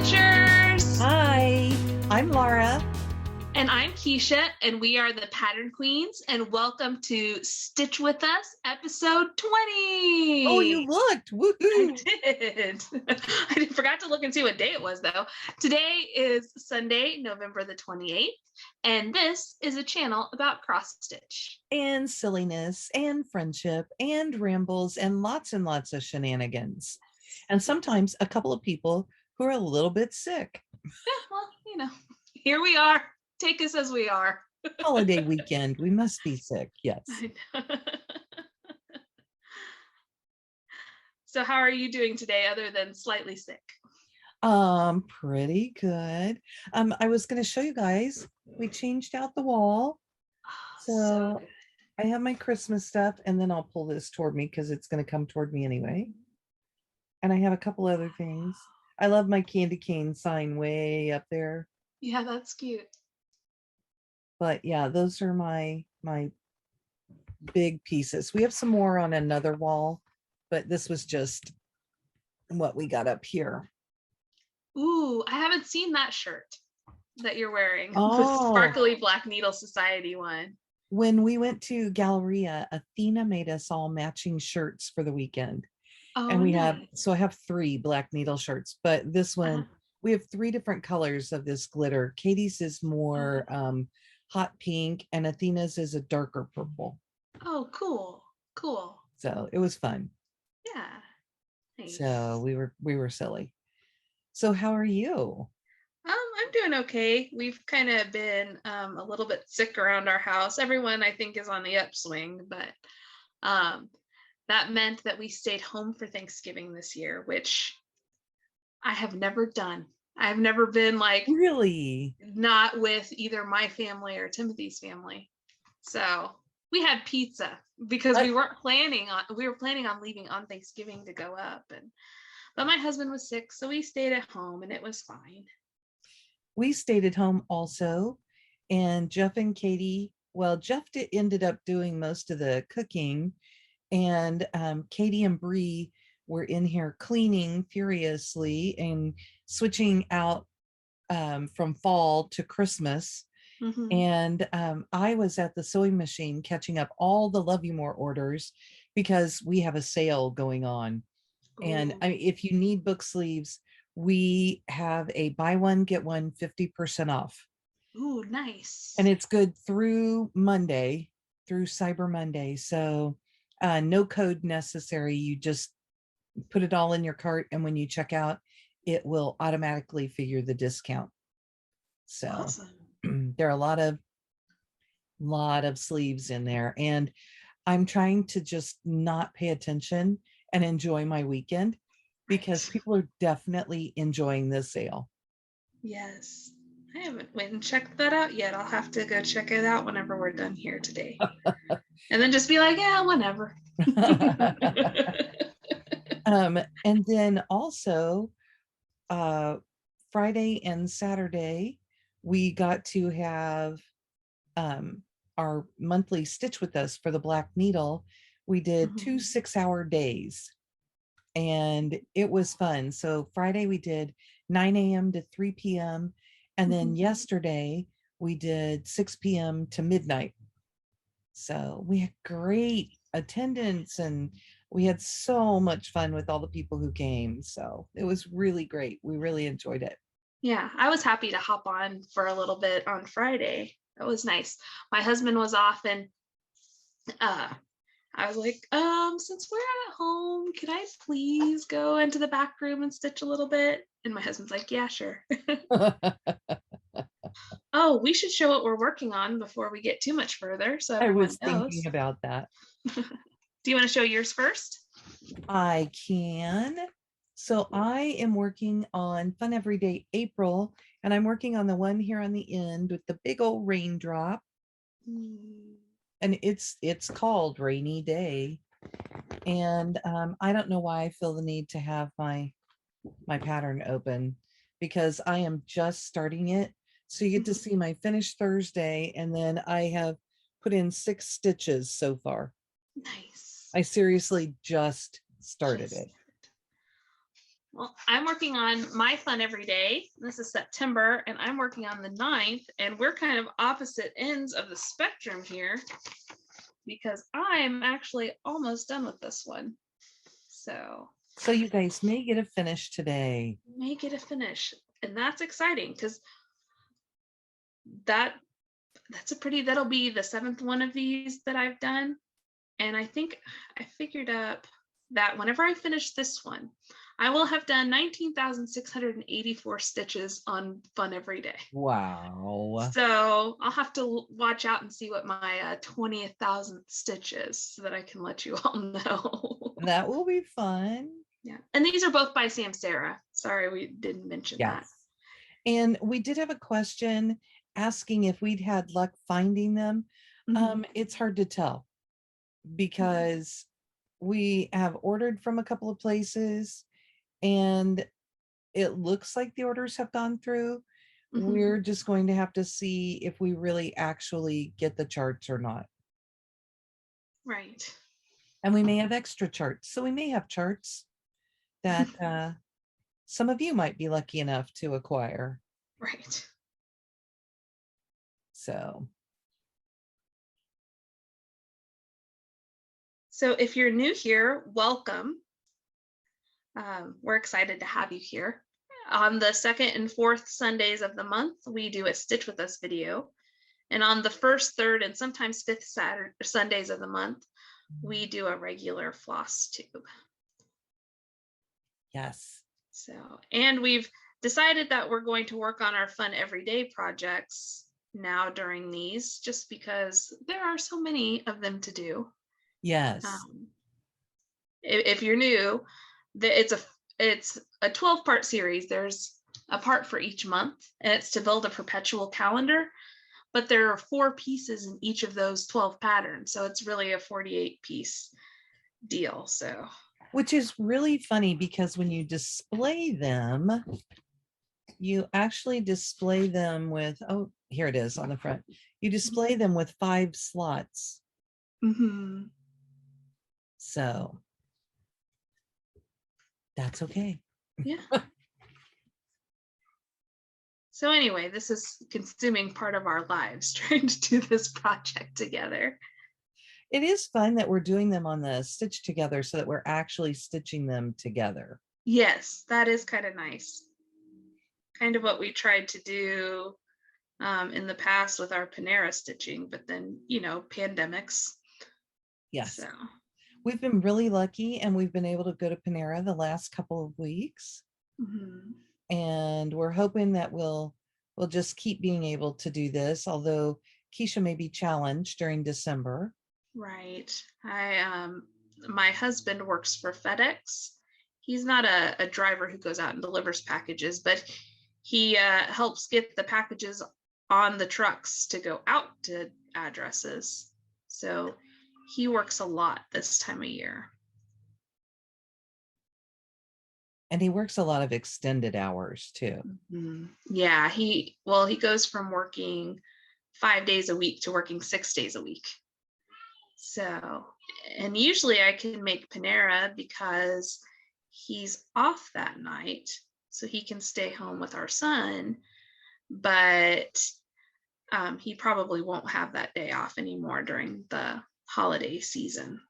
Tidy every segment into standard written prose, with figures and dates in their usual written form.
Stitchers! Hi, I'm Laura. And I'm Keisha, and we are the Pattern Queens, and welcome to Stitch With Us, episode 20. Oh, you looked. Woohoo! I did. I forgot to look and see what day it was, though. Today is Sunday, November the 28th, and this is a channel about cross-stitch. And silliness and friendship and rambles and lots of shenanigans. And sometimes a couple of people who are a little bit sick. Yeah, well, here we are. Take us as we are. Holiday weekend. We must be sick. Yes. So how are you doing today other than slightly sick? Pretty good. I was going to show you guys, we changed out the wall. So I have my Christmas stuff, and then I'll pull this toward me because it's going to come toward me anyway. And I have a couple other things. I love my candy cane sign way up there. Yeah, that's cute. But yeah, those are my big pieces. We have some more on another wall, but this was just what we got up here. Ooh, I haven't seen that shirt that you're wearing. Oh, the sparkly Black Needle Society one. When we went to Galleria, Athena made us all matching shirts for the weekend. Oh, and we nice. I have 3 Black Needle shirts, but this one, we have 3 different colors of this glitter. Katie's is more hot pink, and Athena's is a darker purple. Oh, cool. So it was fun. Yeah. Nice. So we were silly. So how are you? I'm doing okay. We've kind of been a little bit sick around our house. Everyone, I think, is on the upswing, but that meant that we stayed home for Thanksgiving this year, which I have never done. I've never been like really not with either my family or Timothy's family. So we had pizza because we were planning on leaving on Thanksgiving to go up, but my husband was sick, so we stayed at home and it was fine. We stayed at home also, and Jeff and Katie, well, Jeff ended up doing most of the cooking, and Katie and Bree were in here cleaning furiously and switching out from fall to Christmas. Mm-hmm. And I was at the sewing machine catching up all the Love You More orders because we have a sale going on. Ooh. And if you need book sleeves, we have a buy one, get one 50% off. Ooh, nice. And it's good through Monday, through Cyber Monday. So no code necessary. You just put it all in your cart, and when you check out, it will automatically figure the discount. So awesome. There are a lot of sleeves in there, and I'm trying to just not pay attention and enjoy my weekend because people are definitely enjoying this sale. Yes. I haven't went and checked that out yet. I'll have to go check it out whenever we're done here today. And then just be like, yeah, whenever. And then also Friday and Saturday, we got to have our monthly Stitch With Us for the Black Needle. We did 2 6-hour days, and it was fun. So Friday we did 9 a.m. to 3 p.m. And then yesterday we did 6 p.m. to midnight. So we had great attendance, and we had so much fun with all the people who came. So it was really great. We really enjoyed it. Yeah, I was happy to hop on for a little bit on Friday. That was nice. My husband was off, and I was like, since we're at home, could I please go into the back room and stitch a little bit? And my husband's like, yeah, sure. Oh, we should show what we're working on before we get too much further. So I was thinking about that. Do you want to show yours first? I can. So I am working on Fun Everyday April, and I'm working on the one here on the end with the big old raindrop. And it's called Rainy Day. And I don't know why I feel the need to have my pattern open, because I am just starting it. So you get to see my finished Thursday, and then I have put in 6 stitches so far. Nice. I seriously just started it. Well, I'm working on my fun every day. This is September, and I'm working on the 9th, and we're kind of opposite ends of the spectrum here because I'm actually almost done with this one. So you guys may get a finish today. May get a finish, and that's exciting because that'll be the 7th one of these that I've done. And I think I figured up that whenever I finish this one, I will have done 19,684 stitches on fun every day. Wow. So I'll have to watch out and see what my 20,000th stitch is so that I can let you all know. That will be fun. Yeah. And these are both by SamSarah. Sorry, we didn't mention that. And we did have a question asking if we'd had luck finding them. It's hard to tell because we have ordered from a couple of places and it looks like the orders have gone through. We're just going to have to see if we really actually get the charts or not. Right. And we may have extra charts. So we may have charts that some of you might be lucky enough to acquire. Right. So if you're new here, welcome. We're excited to have you here. On the 2nd and 4th Sundays of the month, we do a Stitch With Us video. And on the 1st, 3rd, and sometimes 5th Sundays of the month, we do a regular floss tube. Yes. So, and we've decided that we're going to work on our fun everyday projects now during these, just because there are so many of them to do. Yes. If you're new, it's a 12-part series. There's a part for each month, and it's to build a perpetual calendar. But there are 4 pieces in each of those 12 patterns, so it's really a 48-piece deal. So, which is really funny because when you display them, you actually display them with, oh, here it is on the front. You display them with 5 slots. So that's okay. Yeah. So anyway, this is consuming part of our lives trying to do this project together. It is fun that we're doing them on the Stitch Together so that we're actually stitching them together. Yes, that is kind of nice. Kind of what we tried to do in the past with our Panera stitching, but then, pandemics. Yes. So we've been really lucky and we've been able to go to Panera the last couple of weeks. And we're hoping that we'll just keep being able to do this, although Keisha may be challenged during December. Right. My husband works for FedEx. He's not a driver who goes out and delivers packages, but he helps get the packages on the trucks to go out to addresses. So he works a lot this time of year. And he works a lot of extended hours too. Yeah, he goes from working 5 days a week to working 6 days a week. So, and usually I can make Panera because he's off that night, so he can stay home with our son, but he probably won't have that day off anymore during the holiday season.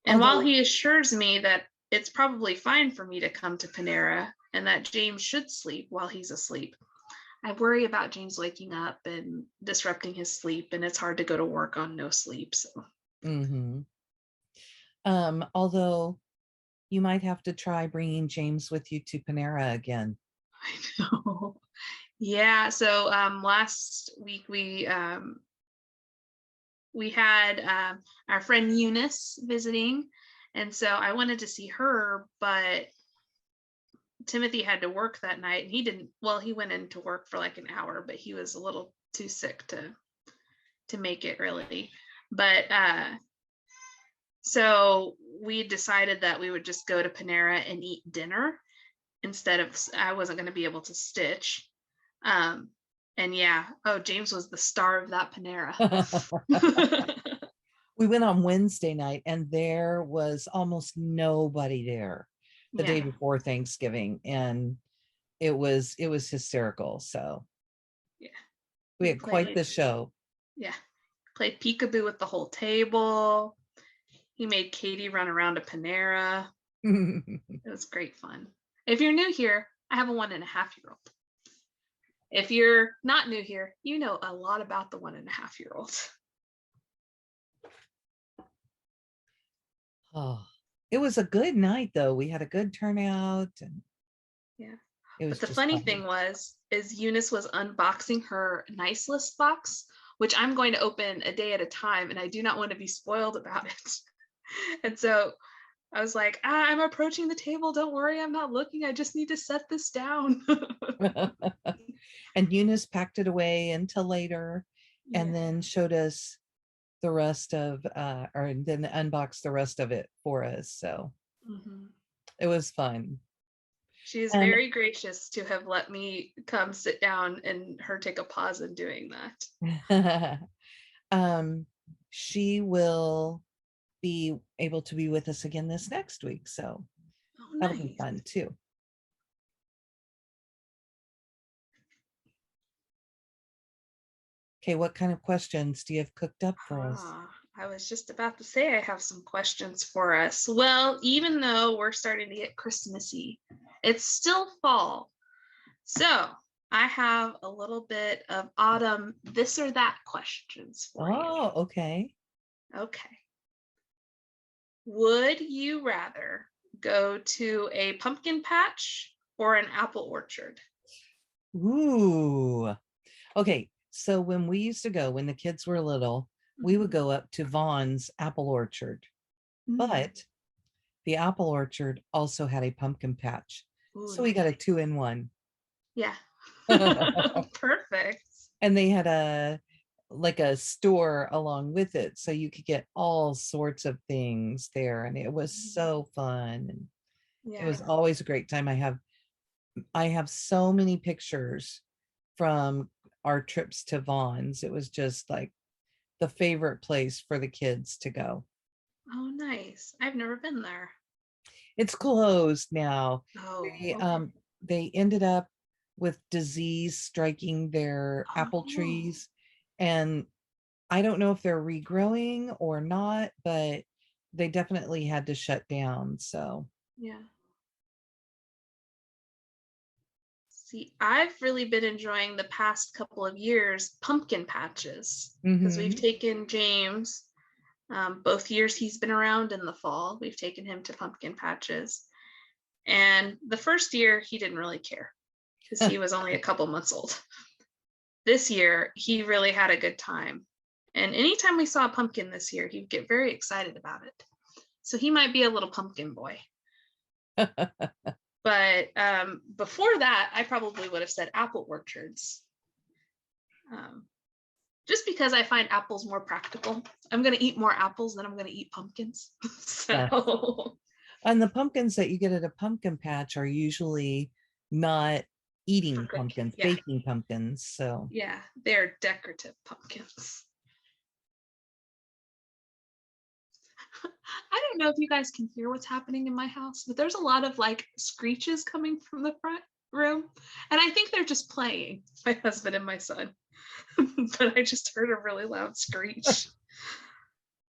And while he assures me that it's probably fine for me to come to Panera and that James should sleep while he's asleep, I worry about James waking up and disrupting his sleep, and it's hard to go to work on no sleep. So, although you might have to try bringing James with you to Panera again. I know. Yeah. So last week we had our friend Eunice visiting, and so I wanted to see her, but Timothy had to work that night, and he went into work for like an hour, but he was a little too sick to make it really. But so we decided that we would just go to Panera and eat dinner instead of, I wasn't going to be able to stitch. And yeah, James was the star of that Panera. We went on Wednesday night and there was almost nobody there. the day Yeah. before Thanksgiving, and it was hysterical. So Yeah. we We had quite played. the show. Yeah. Played peekaboo with the whole table. He made Katie run around a Panera. It was great fun. If you're new here, I have a 1.5-year-old. If you're not new here, you know a lot about the 1.5-year-old. Oh, it was a good night though. We had a good turnout, and Yeah. it But was the just funny fun. thing is Eunice was unboxing her nice list box, which I'm going to open a day at a time, and I do not want to be spoiled about it. And so I was like, I'm approaching the table. Don't worry, I'm not looking. I just need to set this down. And Eunice packed it away until later, and Yeah. then showed us the rest of or then unboxed the rest of it for us. So Mhm. it was fun. She is And very gracious to have let me come sit down and her take a pause in doing that. um she will be able to be with us again this next week. So Oh, that'll be nice. fun too. Okay, what kind of questions do you have cooked up for us? I was just about to say I have some questions for us. Well, even though we're starting to get Christmassy, it's still fall. So I have a little bit of autumn this or that questions for you. Oh, okay. Okay. Would you rather go to a pumpkin patch or an apple orchard? Ooh. Okay. So when we used to go, when the kids were little, we would go up to Vaughn's apple orchard, Mm. but the apple orchard also had a pumpkin patch. Ooh, So we got a nice. 2-in-1. Yeah. Perfect. And they had a like a store along with it, so you could get all sorts of things there, and it was so fun, and it Yeah. was always a great time. I have so many pictures from our trips to Vaughn's. It was just like the favorite place for the kids to go. Oh, nice. I've never been there. It's closed now. Oh, They okay. they ended up with disease striking their apple Oh, trees, and I don't know if they're regrowing or not, but they definitely had to shut down. So, yeah. See, I've really been enjoying the past couple of years pumpkin patches because we've mhm. taken James, both years he's been around in the fall, we've taken him to pumpkin patches. And the first year, he didn't really care because he was only a couple months old. This year, he really had a good time. And anytime we saw a pumpkin this year, he'd get very excited about it. So he might be a little pumpkin boy. But before that, I probably would have said apple orchards. Um, just because I find apples more practical. I'm going to eat more apples than I'm going to eat pumpkins. Yeah. So, And the pumpkins that you get at a pumpkin patch are usually not for eating cooking, pumpkins, yeah, baking pumpkins. So, yeah, they're decorative pumpkins. I don't know if you guys can hear what's happening in my house, but there's a lot of like screeches coming from the front room. And I think they're just playing, my husband and my son. But I just heard a really loud screech.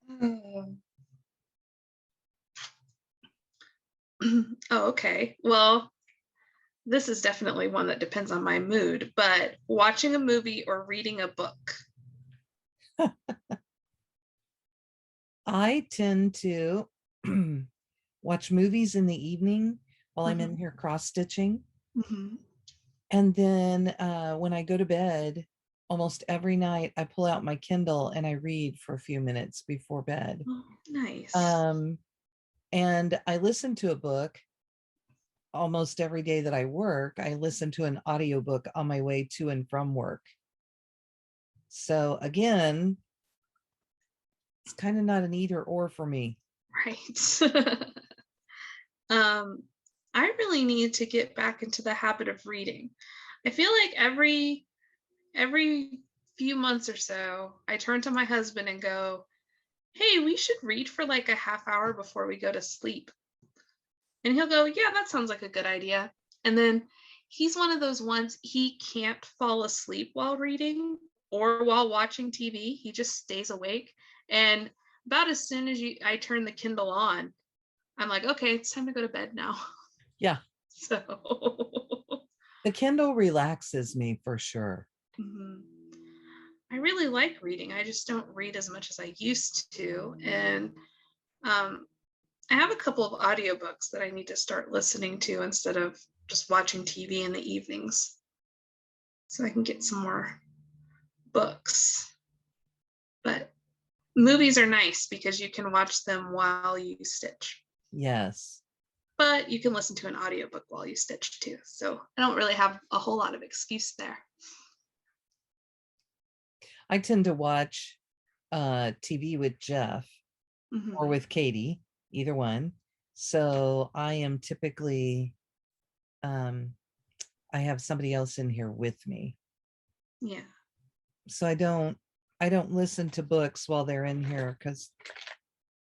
Oh, okay. Well, this is definitely one that depends on my mood, but watching a movie or reading a book. I tend to watch movies in the evening while I'm in Mhm, here cross stitching. mhm. And then when I go to bed, almost every night, I pull out my Kindle and I read for a few minutes before bed. Oh, nice. Um, and I listen to a book almost every day that I work. I listen to an audiobook on my way to and from work. So again, it's kind of not an either or for me. Right. um, I really need to get back into the habit of reading. I feel like every few months or so, I turn to my husband and go, "Hey, we should read for like a half hour before we go to sleep." And he'll go, yeah, that sounds like a good idea. And then he's one of those ones, he can't fall asleep while reading or while watching TV. He just stays awake. And about as soon as I turn the Kindle on, I'm like, okay, it's time to go to bed now. Yeah. So the Kindle relaxes me for sure. I really like reading. I just don't read as much as I used to. And I have a couple of audiobooks that I need to start listening to instead of just watching TV in the evenings, so I can get some more books. But movies are nice because you can watch them while you stitch. Yes. But you can listen to an audiobook while you stitch too. So I don't really have a whole lot of excuse there. I tend to watch TV with Jeff or with Katie, either one. So I am typically, I have somebody else in here with me. Yeah. So I don't listen to books while they're in here because,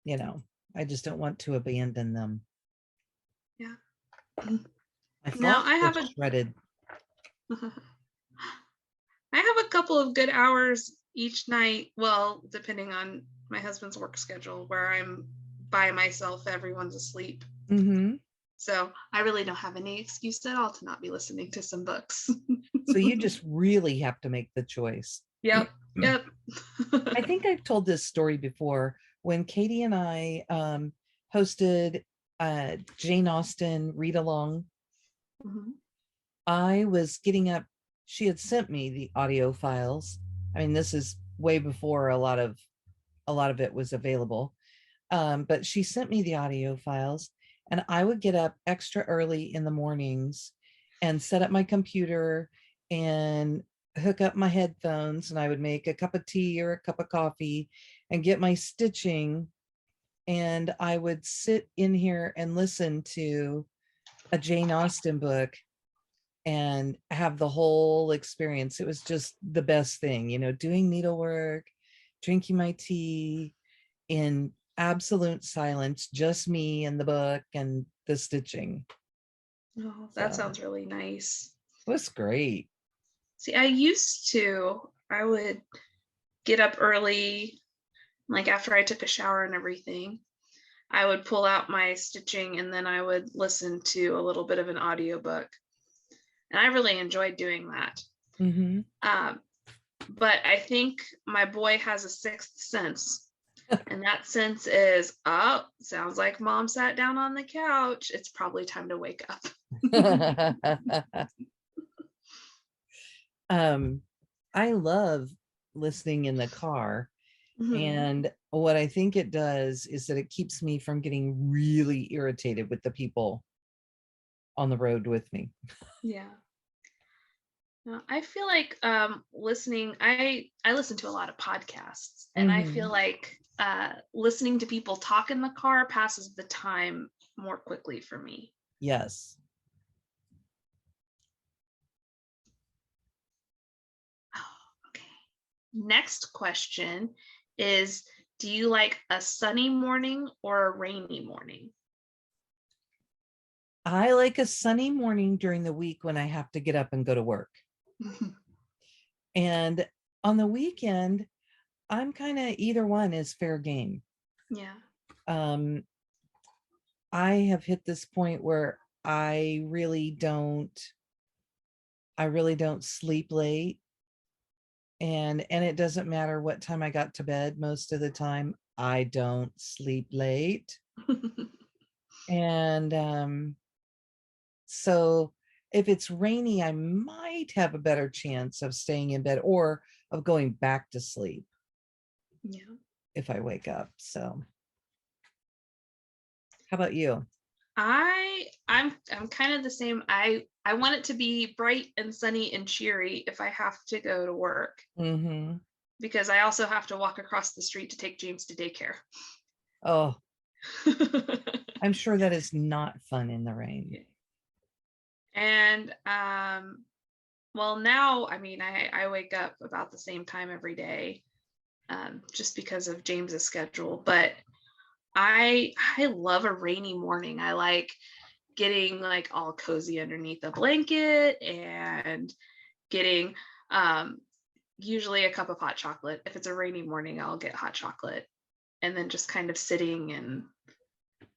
you know, I just don't want to abandon them. Yeah. Now I have shredded. I have a couple of good hours each night. Well, depending on my husband's work schedule, where I'm by myself, everyone's asleep. So I really don't have any excuse at all to not be listening to some books. So you just really have to make the choice. Yep. I think I've told this story before. When Katie and I hosted Jane Austen read along, I was getting up. She had sent me the audio files. I mean, this is way before a lot of it was available. But she sent me the audio files, and I would get up extra early in the mornings and set up my computer and hook up my headphones, and I would make a cup of tea or a cup of coffee and get my stitching. And I would sit in here and listen to a Jane Austen book and have the whole experience. It was just the best thing, you know, doing needlework, drinking my tea in absolute silence, just me and the book and the stitching. Oh, that sounds really nice. It was great. See, I would get up early, like after I took a shower and everything. I would pull out my stitching and then I would listen to a little bit of an audiobook. And I really enjoyed doing that. But I think my boy has a sixth sense. And that sense is, oh, sounds like mom sat down on the couch. It's probably time to wake up. I love listening in the car. And what I think it does is that it keeps me from getting really irritated with the people on the road with me. Yeah. I feel like listening, I listen to a lot of podcasts, and I feel like listening to people talk in the car passes the time more quickly for me. Yes. Oh, okay. Next question is, do you like a sunny morning or a rainy morning? I like a sunny morning during the week when I have to get up and go to work. And on the weekend, I'm kind of either one is fair game. Yeah. I have hit this point where I really don't sleep late. And it doesn't matter what time I got to bed. Most of the time, I don't sleep late. And so if it's rainy, I might have a better chance of staying in bed or of going back to sleep. Yeah. If I wake up. So how about you? I'm kind of the same. I want it to be bright and sunny and cheery if I have to go to work. Because I also have to walk across the street to take James to daycare. Oh, I'm sure that is not fun in the rain. And well, now, I mean, I wake up about the same time every day, just because of James's schedule. But I love a rainy morning. I like getting like all cozy underneath a blanket and getting usually a cup of hot chocolate. If it's a rainy morning, I'll get hot chocolate and then just kind of sitting and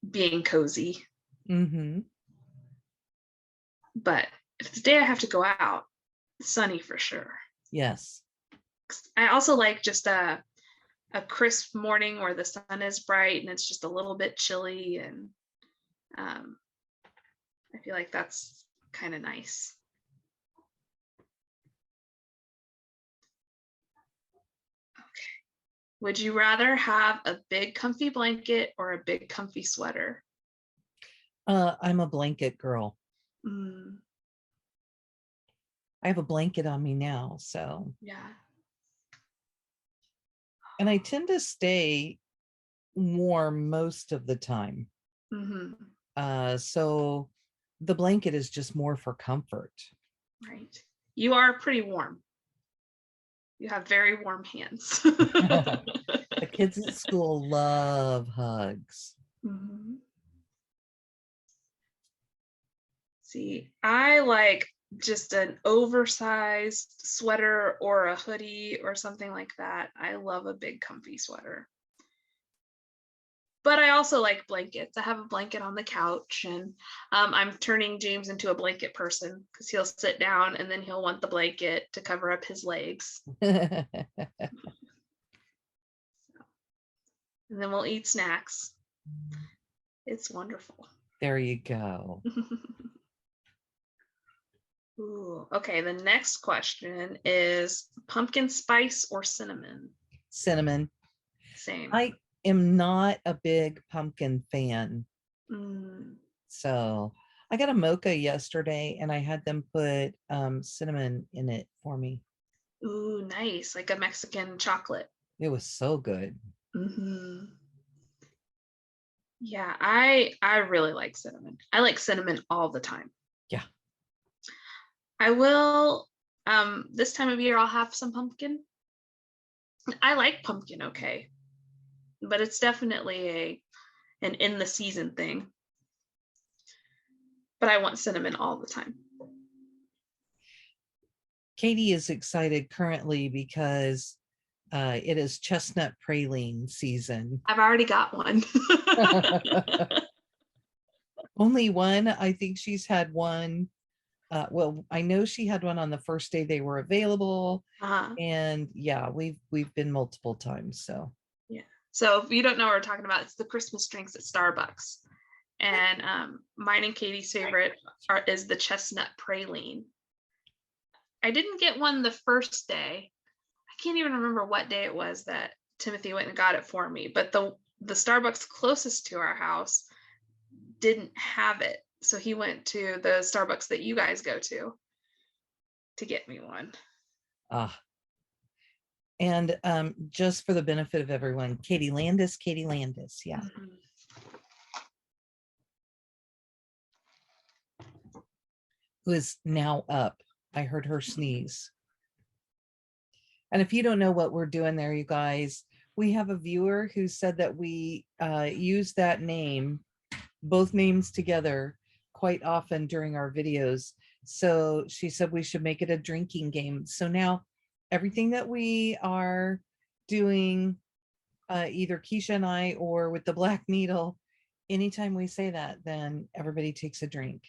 being cozy. Mm-hmm. But if it's the day I have to go out, sunny for sure. Yes. I also like just a crisp morning where the sun is bright and it's just a little bit chilly, and I feel like that's kind of nice. Okay. Would you rather have a big comfy blanket or a big comfy sweater? I'm a blanket girl. Mm, I have a blanket on me now, so. yeah. And I tend to stay warm most of the time. Mm-hmm. So the blanket is just more for comfort. Right. You are pretty warm. You have very warm hands. The kids at school love hugs. Mm-hmm. See, I like just an oversized sweater or a hoodie or something like that. I love a big comfy sweater. But I also like blankets. I have a blanket on the couch, and I'm turning James into a blanket person because he'll sit down and then he'll want the blanket to cover up his legs. And then we'll eat snacks. It's wonderful. There you go. Ooh, okay, the next question is pumpkin spice or cinnamon? Cinnamon. Same. I am not a big pumpkin fan. Mm. So I got a mocha yesterday and I had them put cinnamon in it for me. Ooh, nice. Like a Mexican chocolate. It was so good. Mm-hmm. Yeah, I really like cinnamon. I like cinnamon all the time. Yeah. I will, this time of year, I'll have some pumpkin. I like pumpkin, okay, but it's definitely an in the season thing. But I want cinnamon all the time. Katie is excited currently because it is chestnut praline season. I've already got one. Only one. I think she's had one. Well, I know she had one on the first day they were available. And yeah, we've been multiple times. So yeah. So if you don't know what we're talking about, it's the Christmas drinks at Starbucks. And mine and Katie's favorite is the chestnut praline. I didn't get one the first day. I can't even remember what day it was that Timothy went and got it for me, but the Starbucks closest to our house didn't have it. So he went to the Starbucks that you guys go to get me one. And just for the benefit of everyone, Katie Landis, yeah. Mm-hmm. Who is now up. I heard her sneeze. And if you don't know what we're doing there, you guys, we have a viewer who said that we use that name, both names together, quite often during our videos. So she said we should make it a drinking game. So now everything that we are doing, either Keisha and I or with the Black Needle, anytime we say that, then everybody takes a drink.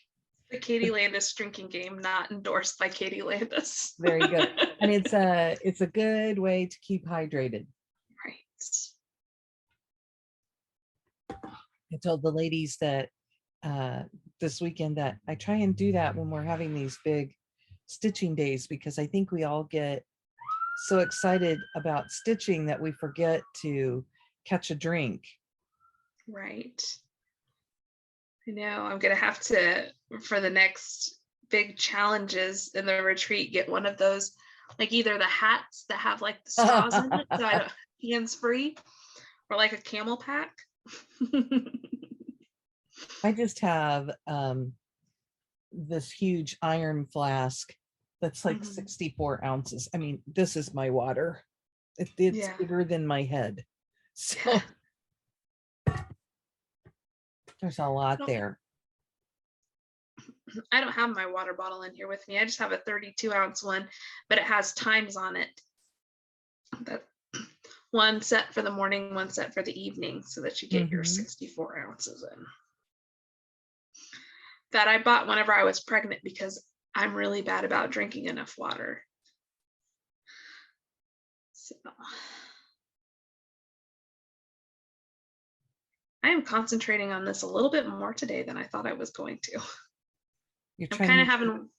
The Katie Landis drinking game, not endorsed by Katie Landis. There you go. And it's a good way to keep hydrated. Right. I told the ladies that this weekend that I try and do that when we're having these big stitching days, because I think we all get so excited about stitching that we forget to catch a drink. Right. I know. I'm going to have to, for the next big challenges in the retreat, get one of those, like either the hats that have like the straws in it, so I don't hands free, or like a camel pack. I just have this huge iron flask that's like 64 ounces. I mean, this is my water. It's bigger than my head. So there's a lot there. I don't have my water bottle in here with me. I just have a 32-ounce one, but it has times on it. That one set for the morning, one set for the evening, so that you get your 64 ounces in. That I bought whenever I was pregnant because I'm really bad about drinking enough water. So I am concentrating on this a little bit more today than I thought I was going to. You're I'm kind of having,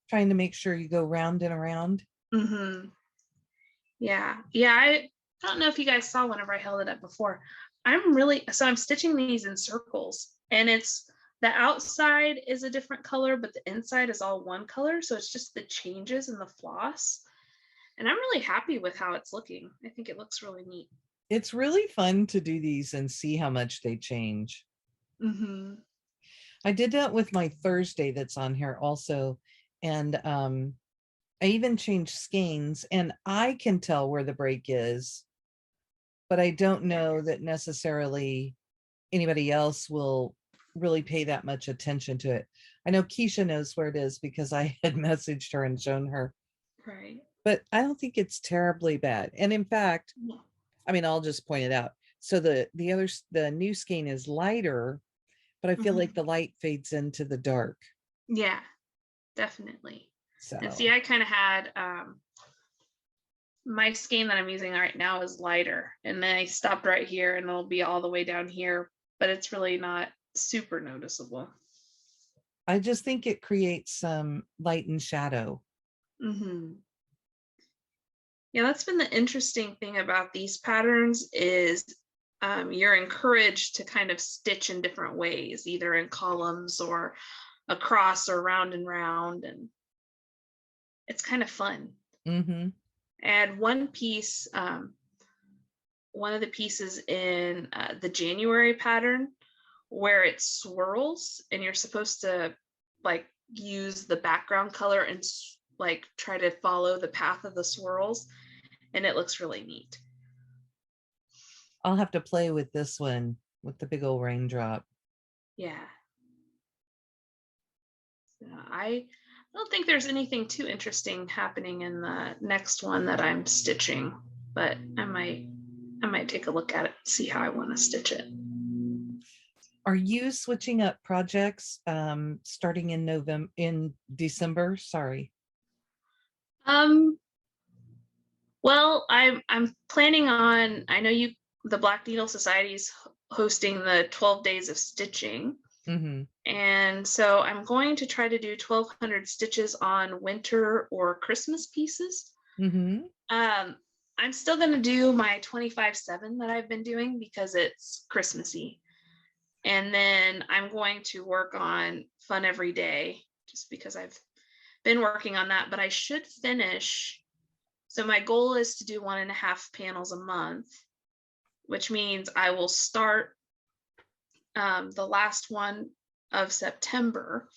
trying to make sure you go round and around. Yeah. I don't know if you guys saw whenever I held it up before. I'm stitching these in circles, and it's the outside is a different color, but the inside is all one color. So it's just the changes in the floss. And I'm really happy with how it's looking. I think it looks really neat. It's really fun to do these and see how much they change. I did that with my Thursday that's on here also. And I even changed skeins, and I can tell where the break is, but I don't know that necessarily anybody else will really pay that much attention to it. I know Keisha knows where it is because I had messaged her and shown her. Right. But I don't think it's terribly bad. And in fact, I mean, I'll just point it out. So the new skein is lighter, but I feel like the light fades into the dark. Yeah, definitely. So, and see, I kind of had my skein that I'm using right now is lighter, and then I stopped right here, and it'll be all the way down here, but it's really not super noticeable. I just think it creates some light and shadow. Yeah, that's been the interesting thing about these patterns is you're encouraged to kind of stitch in different ways, either in columns or across or round and round, and it's kind of fun. And one piece, one of the pieces in the January pattern where it swirls, and you're supposed to like use the background color and like try to follow the path of the swirls, and it looks really neat. I'll have to play with this one with the big old raindrop. Yeah. So I don't think there's anything too interesting happening in the next one that I'm stitching, but I might take a look at it and see how I want to stitch it. Are you switching up projects starting in December? Sorry. Well, I'm planning on, I know the Black Needle Society is hosting the 12 days of stitching. And so I'm going to try to do 1,200 stitches on winter or Christmas pieces. I'm still going to do my 25/7 that I've been doing because it's Christmassy. And then I'm going to work on Fun Every Day just because I've been working on that, but I should finish. So my goal is to do 1.5 panels a month, which means I will start the last one of September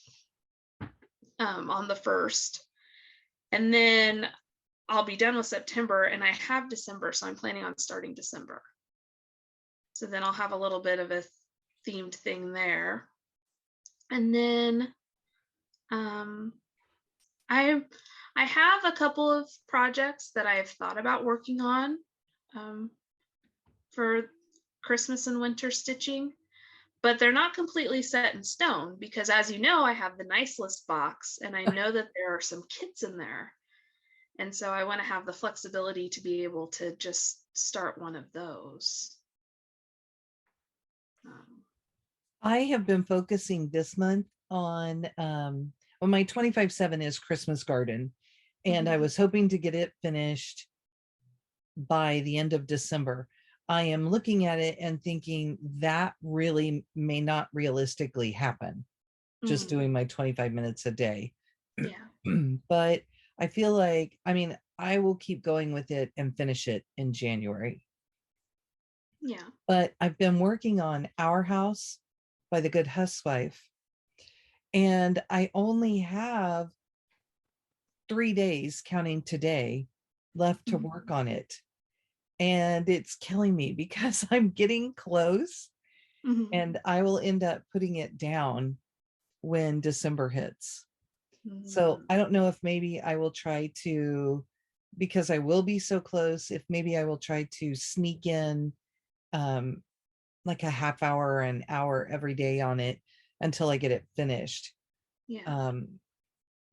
on the 1st. And then I'll be done with September, and I have December, so I'm planning on starting December. So then I'll have a little bit of a themed thing there. And then I have a couple of projects that I've thought about working on for Christmas and winter stitching, but they're not completely set in stone because, as you know, I have the nice list box, and I know that there are some kits in there. And so I want to have the flexibility to be able to just start one of those. I have been focusing this month on, well, my 25/7 is Christmas Garden, and I was hoping to get it finished by the end of December. I am looking at it and thinking that really may not realistically happen, just doing my 25 minutes a day. But I feel like, I mean, I will keep going with it and finish it in January. But I've been working on Our House by the Good Housewife, and I only have 3 days, counting today, left to work on it. And it's killing me because I'm getting close, and I will end up putting it down when December hits. So I don't know if maybe I will try to, because I will be so close, if maybe I will try to sneak in like a half hour or an hour every day on it until I get it finished. Yeah.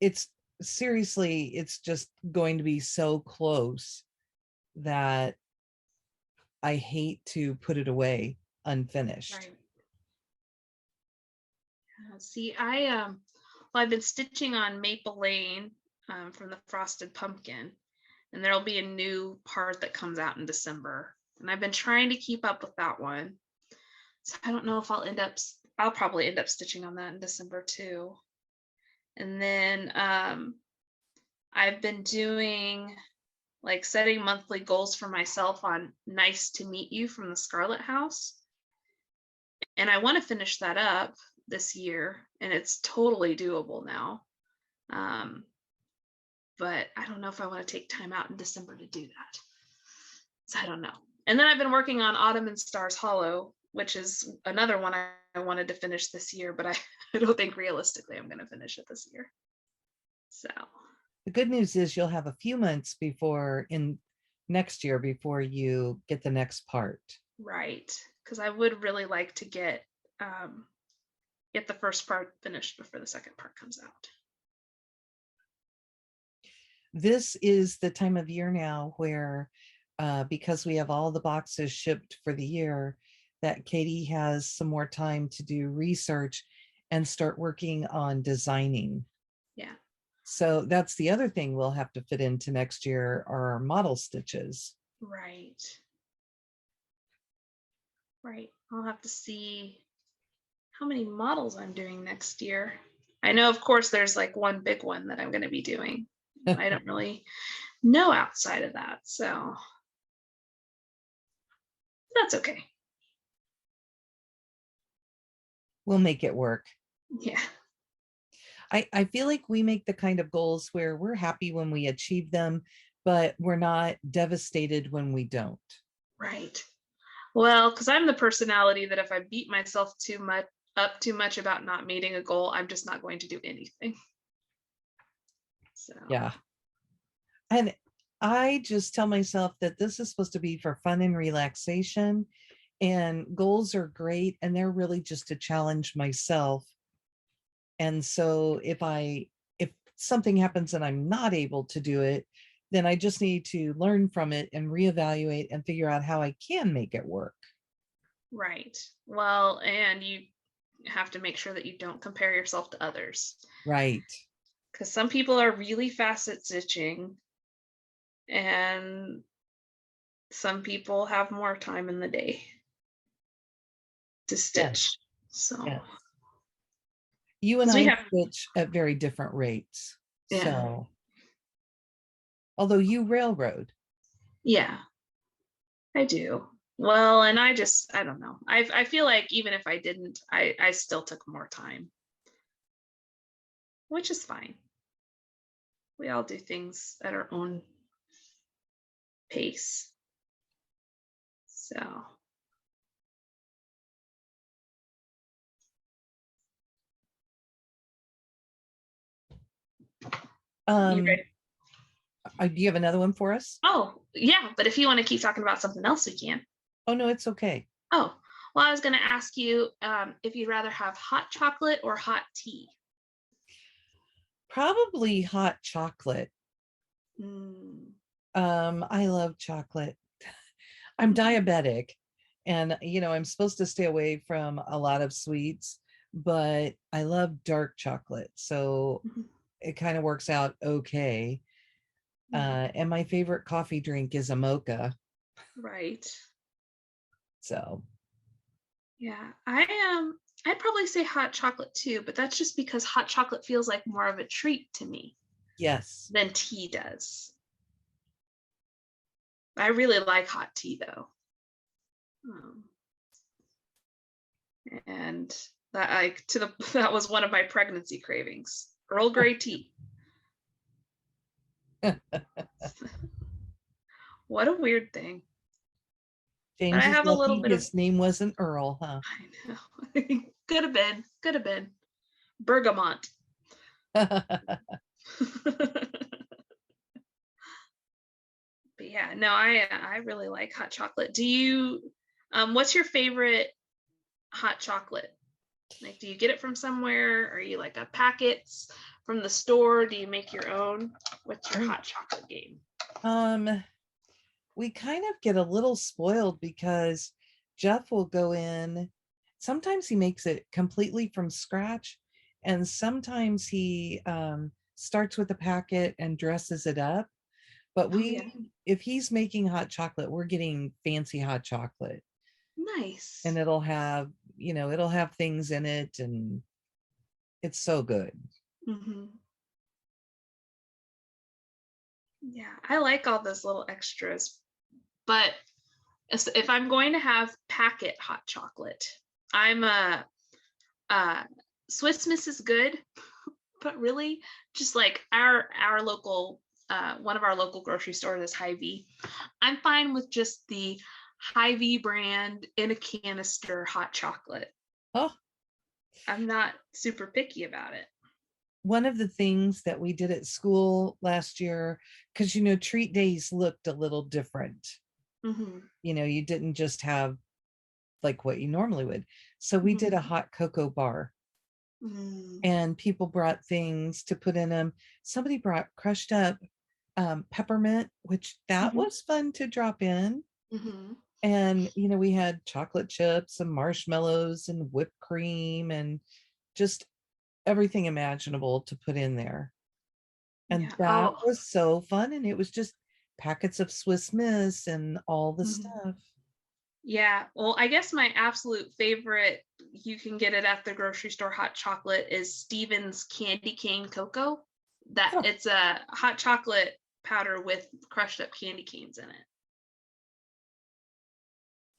It's seriously, it's just going to be so close that I hate to put it away unfinished. Right. See, I've been stitching on Maple Lane from the Frosted Pumpkin, and there'll be a new part that comes out in December. And I've been trying to keep up with that one. So I don't know if I'll probably end up stitching on that in December too. And then I've been doing like setting monthly goals for myself on Nice to Meet You from the Scarlett House. And I want to finish that up this year, and it's totally doable now. But I don't know if I want to take time out in December to do that. So I don't know. And then I've been working on Autumn and Stars Hollow, which is another one I wanted to finish this year, but I don't think realistically I'm going to finish it this year. So the good news is you'll have a few months before in next year before you get the next part. Right. Because I would really like to get the first part finished before the second part comes out. This is the time of year now where, because we have all the boxes shipped for the year, that Katie has some more time to do research and start working on designing. Yeah. So that's the other thing we'll have to fit into next year are our model stitches. Right. Right. I'll have to see how many models I'm doing next year. I know, of course, there's like one big one that I'm going to be doing. I don't really know outside of that, so that's okay. We'll make it work. Yeah. I feel like we make the kind of goals where we're happy when we achieve them, but we're not devastated when we don't. Right. Well, because I'm the personality that if I beat myself up too much about not meeting a goal, I'm just not going to do anything. So yeah. And I just tell myself that this is supposed to be for fun and relaxation, and goals are great, and they're really just to challenge myself. And so if something happens and I'm not able to do it, then I just need to learn from it and reevaluate and figure out how I can make it work. Right. Well, and you have to make sure that you don't compare yourself to others. Right. Because some people are really fast at stitching, and some people have more time in the day to stitch. Yes. So yes. You and I stitch at very different rates. Yeah. So although you railroad. Yeah, I do. Well, and I don't know. I feel like even if I didn't, I still took more time, which is fine. We all do things at our own pace. So. Do you have another one for us? Oh, yeah. But if you want to keep talking about something else, we can. Oh, no, it's okay. Oh, well, I was going to ask you if you'd rather have hot chocolate or hot tea. Probably hot chocolate. I love chocolate. I'm diabetic, and I'm supposed to stay away from a lot of sweets, but I love dark chocolate, so it kind of works out okay. And my favorite coffee drink is a mocha. Right. So. Yeah, I'd probably say hot chocolate too, but that's just because hot chocolate feels like more of a treat to me. Yes. Than tea does. I really like hot tea though. And that was one of my pregnancy cravings. Earl Grey tea. What a weird thing. James, I have a little bit his name wasn't Earl, huh? I know. Could have been. bergamot. But yeah, no, I really like hot chocolate. Do you what's your favorite hot chocolate? Like, do you get it from somewhere? Are you like a packets from the store? Do you make your own? What's your hot chocolate game? We kind of get a little spoiled because Jeff will go in. Sometimes he makes it completely from scratch, and sometimes he starts with a packet and dresses it up. But if he's making hot chocolate, we're getting fancy hot chocolate. Nice. And it'll have, it'll have things in it, and it's so good. Mm-hmm. Yeah, I like all those little extras. But if I'm going to have packet hot chocolate, I'm a Swiss Miss is good, but really just like our local one of our local grocery stores is Hy-Vee. I'm fine with just the Hy-Vee brand in a canister hot chocolate. Oh, I'm not super picky about it. One of the things that we did at school last year, because treat days looked a little different. Mm-hmm. You didn't just have like what you normally would. So we did a hot cocoa bar. And people brought things to put in them. Somebody brought crushed up peppermint, which that was fun to drop in. And we had chocolate chips and marshmallows and whipped cream and just everything imaginable to put in there. And that was so fun. And it was just packets of Swiss Miss and all the stuff. Yeah, well, I guess my absolute favorite, you can get it at the grocery store, hot chocolate, is Stevens Candy Cane Cocoa. It's a hot chocolate powder with crushed up candy canes in it.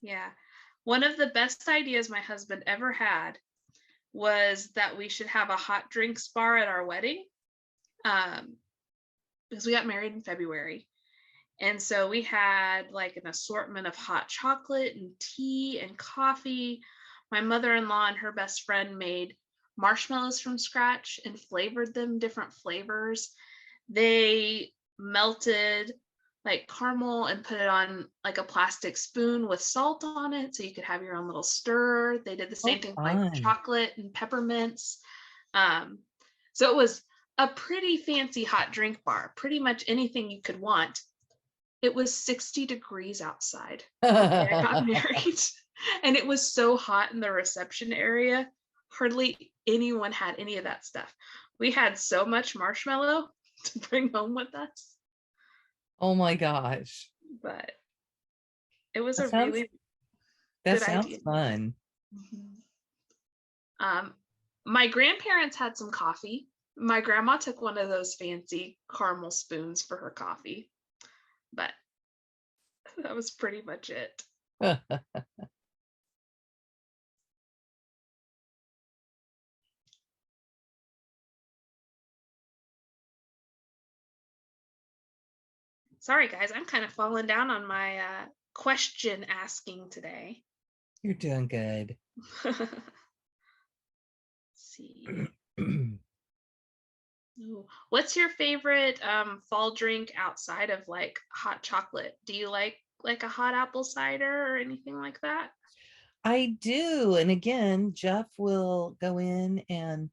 Yeah. One of the best ideas my husband ever had was that we should have a hot drinks bar at our wedding. Because we got married in February. And so we had like an assortment of hot chocolate and tea and coffee. My mother-in-law and her best friend made marshmallows from scratch and flavored them different flavors. They melted like caramel and put it on like a plastic spoon with salt on it so you could have your own little stir. They did the same thing with like chocolate and peppermints. So it was a pretty fancy hot drink bar, pretty much anything you could want. It was 60 degrees outside the day I got married. And it was so hot in the reception area. Hardly anyone had any of that stuff. We had so much marshmallow to bring home with us. Oh my gosh. But it was really good idea. Fun. My grandparents had some coffee. My grandma took one of those fancy caramel spoons for her coffee. But that was pretty much it. Sorry, guys, I'm kind of falling down on my question asking today. You're doing good. Let's see. Ooh. What's your favorite fall drink outside of like hot chocolate? Do you like a hot apple cider or anything like that? I do. And again, Jeff will go in and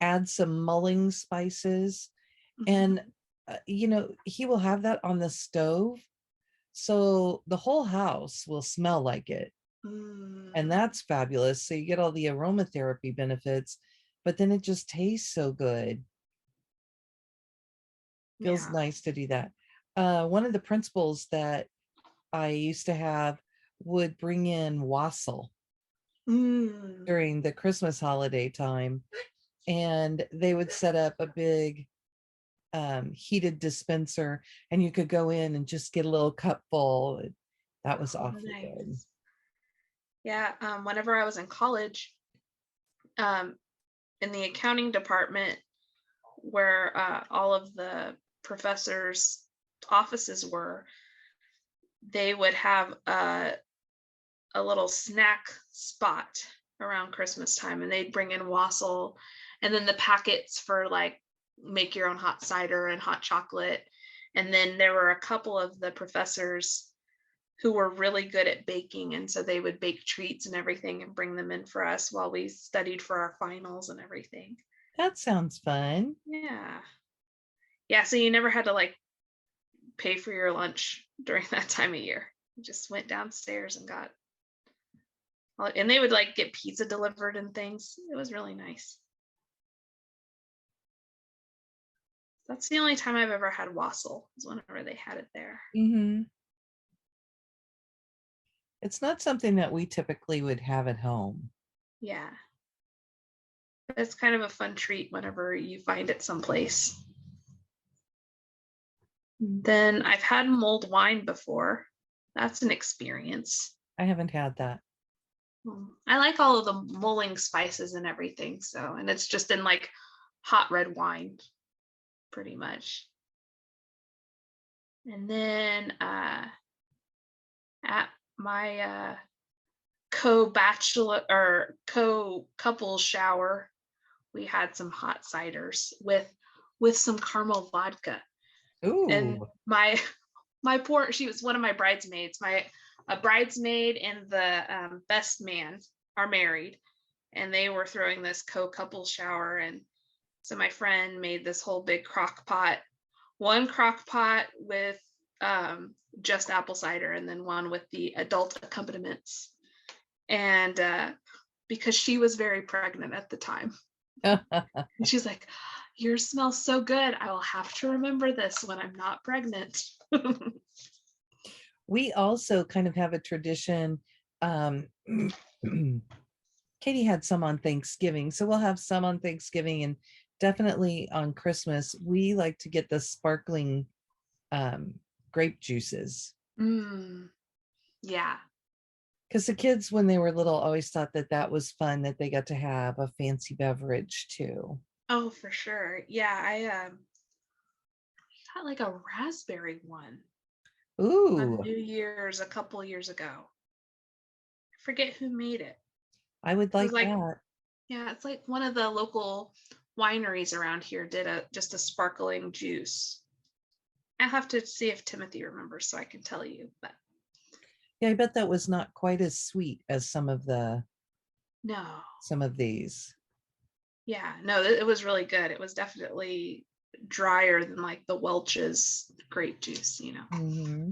add some mulling spices. And, he will have that on the stove. So the whole house will smell like it. And that's fabulous. So you get all the aromatherapy benefits, but then it just tastes so good. Feels nice to do that. One of the principals that I used to have would bring in wassail during the Christmas holiday time, and they would set up a big heated dispenser, and you could go in and just get a little cup full. That was awfully good. Yeah, whenever I was in college, in the accounting department, where all of the professors' offices were, they would have a little snack spot around Christmas time, and they'd bring in wassail, and then the packets for like make your own hot cider and hot chocolate. And then there were a couple of the professors who were really good at baking, and so they would bake treats and everything and bring them in for us while we studied for our finals and everything. That sounds fun. Yeah, so you never had to like pay for your lunch during that time of year. You just went downstairs and got, and they would like get pizza delivered and things. It was really nice. That's the only time I've ever had wassail, is whenever they had it there. Mm-hmm. It's not something that we typically would have at home. Yeah. But it's kind of a fun treat whenever you find it someplace. Then I've had mulled wine before. That's an experience. I haven't had that. I like all of the mulling spices and everything. So, and it's just in like hot red wine, pretty much. And then at my co-bachelor or co-couple shower, we had some hot ciders with some caramel vodka. Ooh. And my she was one of my bridesmaids. A bridesmaid and the best man are married, and they were throwing this couple shower, and so my friend made this whole big one crock pot with just apple cider, and then one with the adult accompaniments. And because she was very pregnant at the time, and she's like, "Yours smells so good. I will have to remember this when I'm not pregnant." We also kind of have a tradition. Katie had some on Thanksgiving, so we'll have some on Thanksgiving, and definitely on Christmas. We like to get the sparkling grape juices. Yeah. Because the kids, when they were little, always thought that was fun, that they got to have a fancy beverage too. Oh, for sure. Yeah, I got like a raspberry one. Ooh. On New Year's a couple years ago. I forget who made it. I would like that. Yeah, it's like one of the local wineries around here did just a sparkling juice. I'll have to see if Timothy remembers so I can tell you. But yeah, I bet that was not quite as sweet as some of these. Yeah, no, it was really good. It was definitely drier than like the Welch's grape juice, Mm-hmm.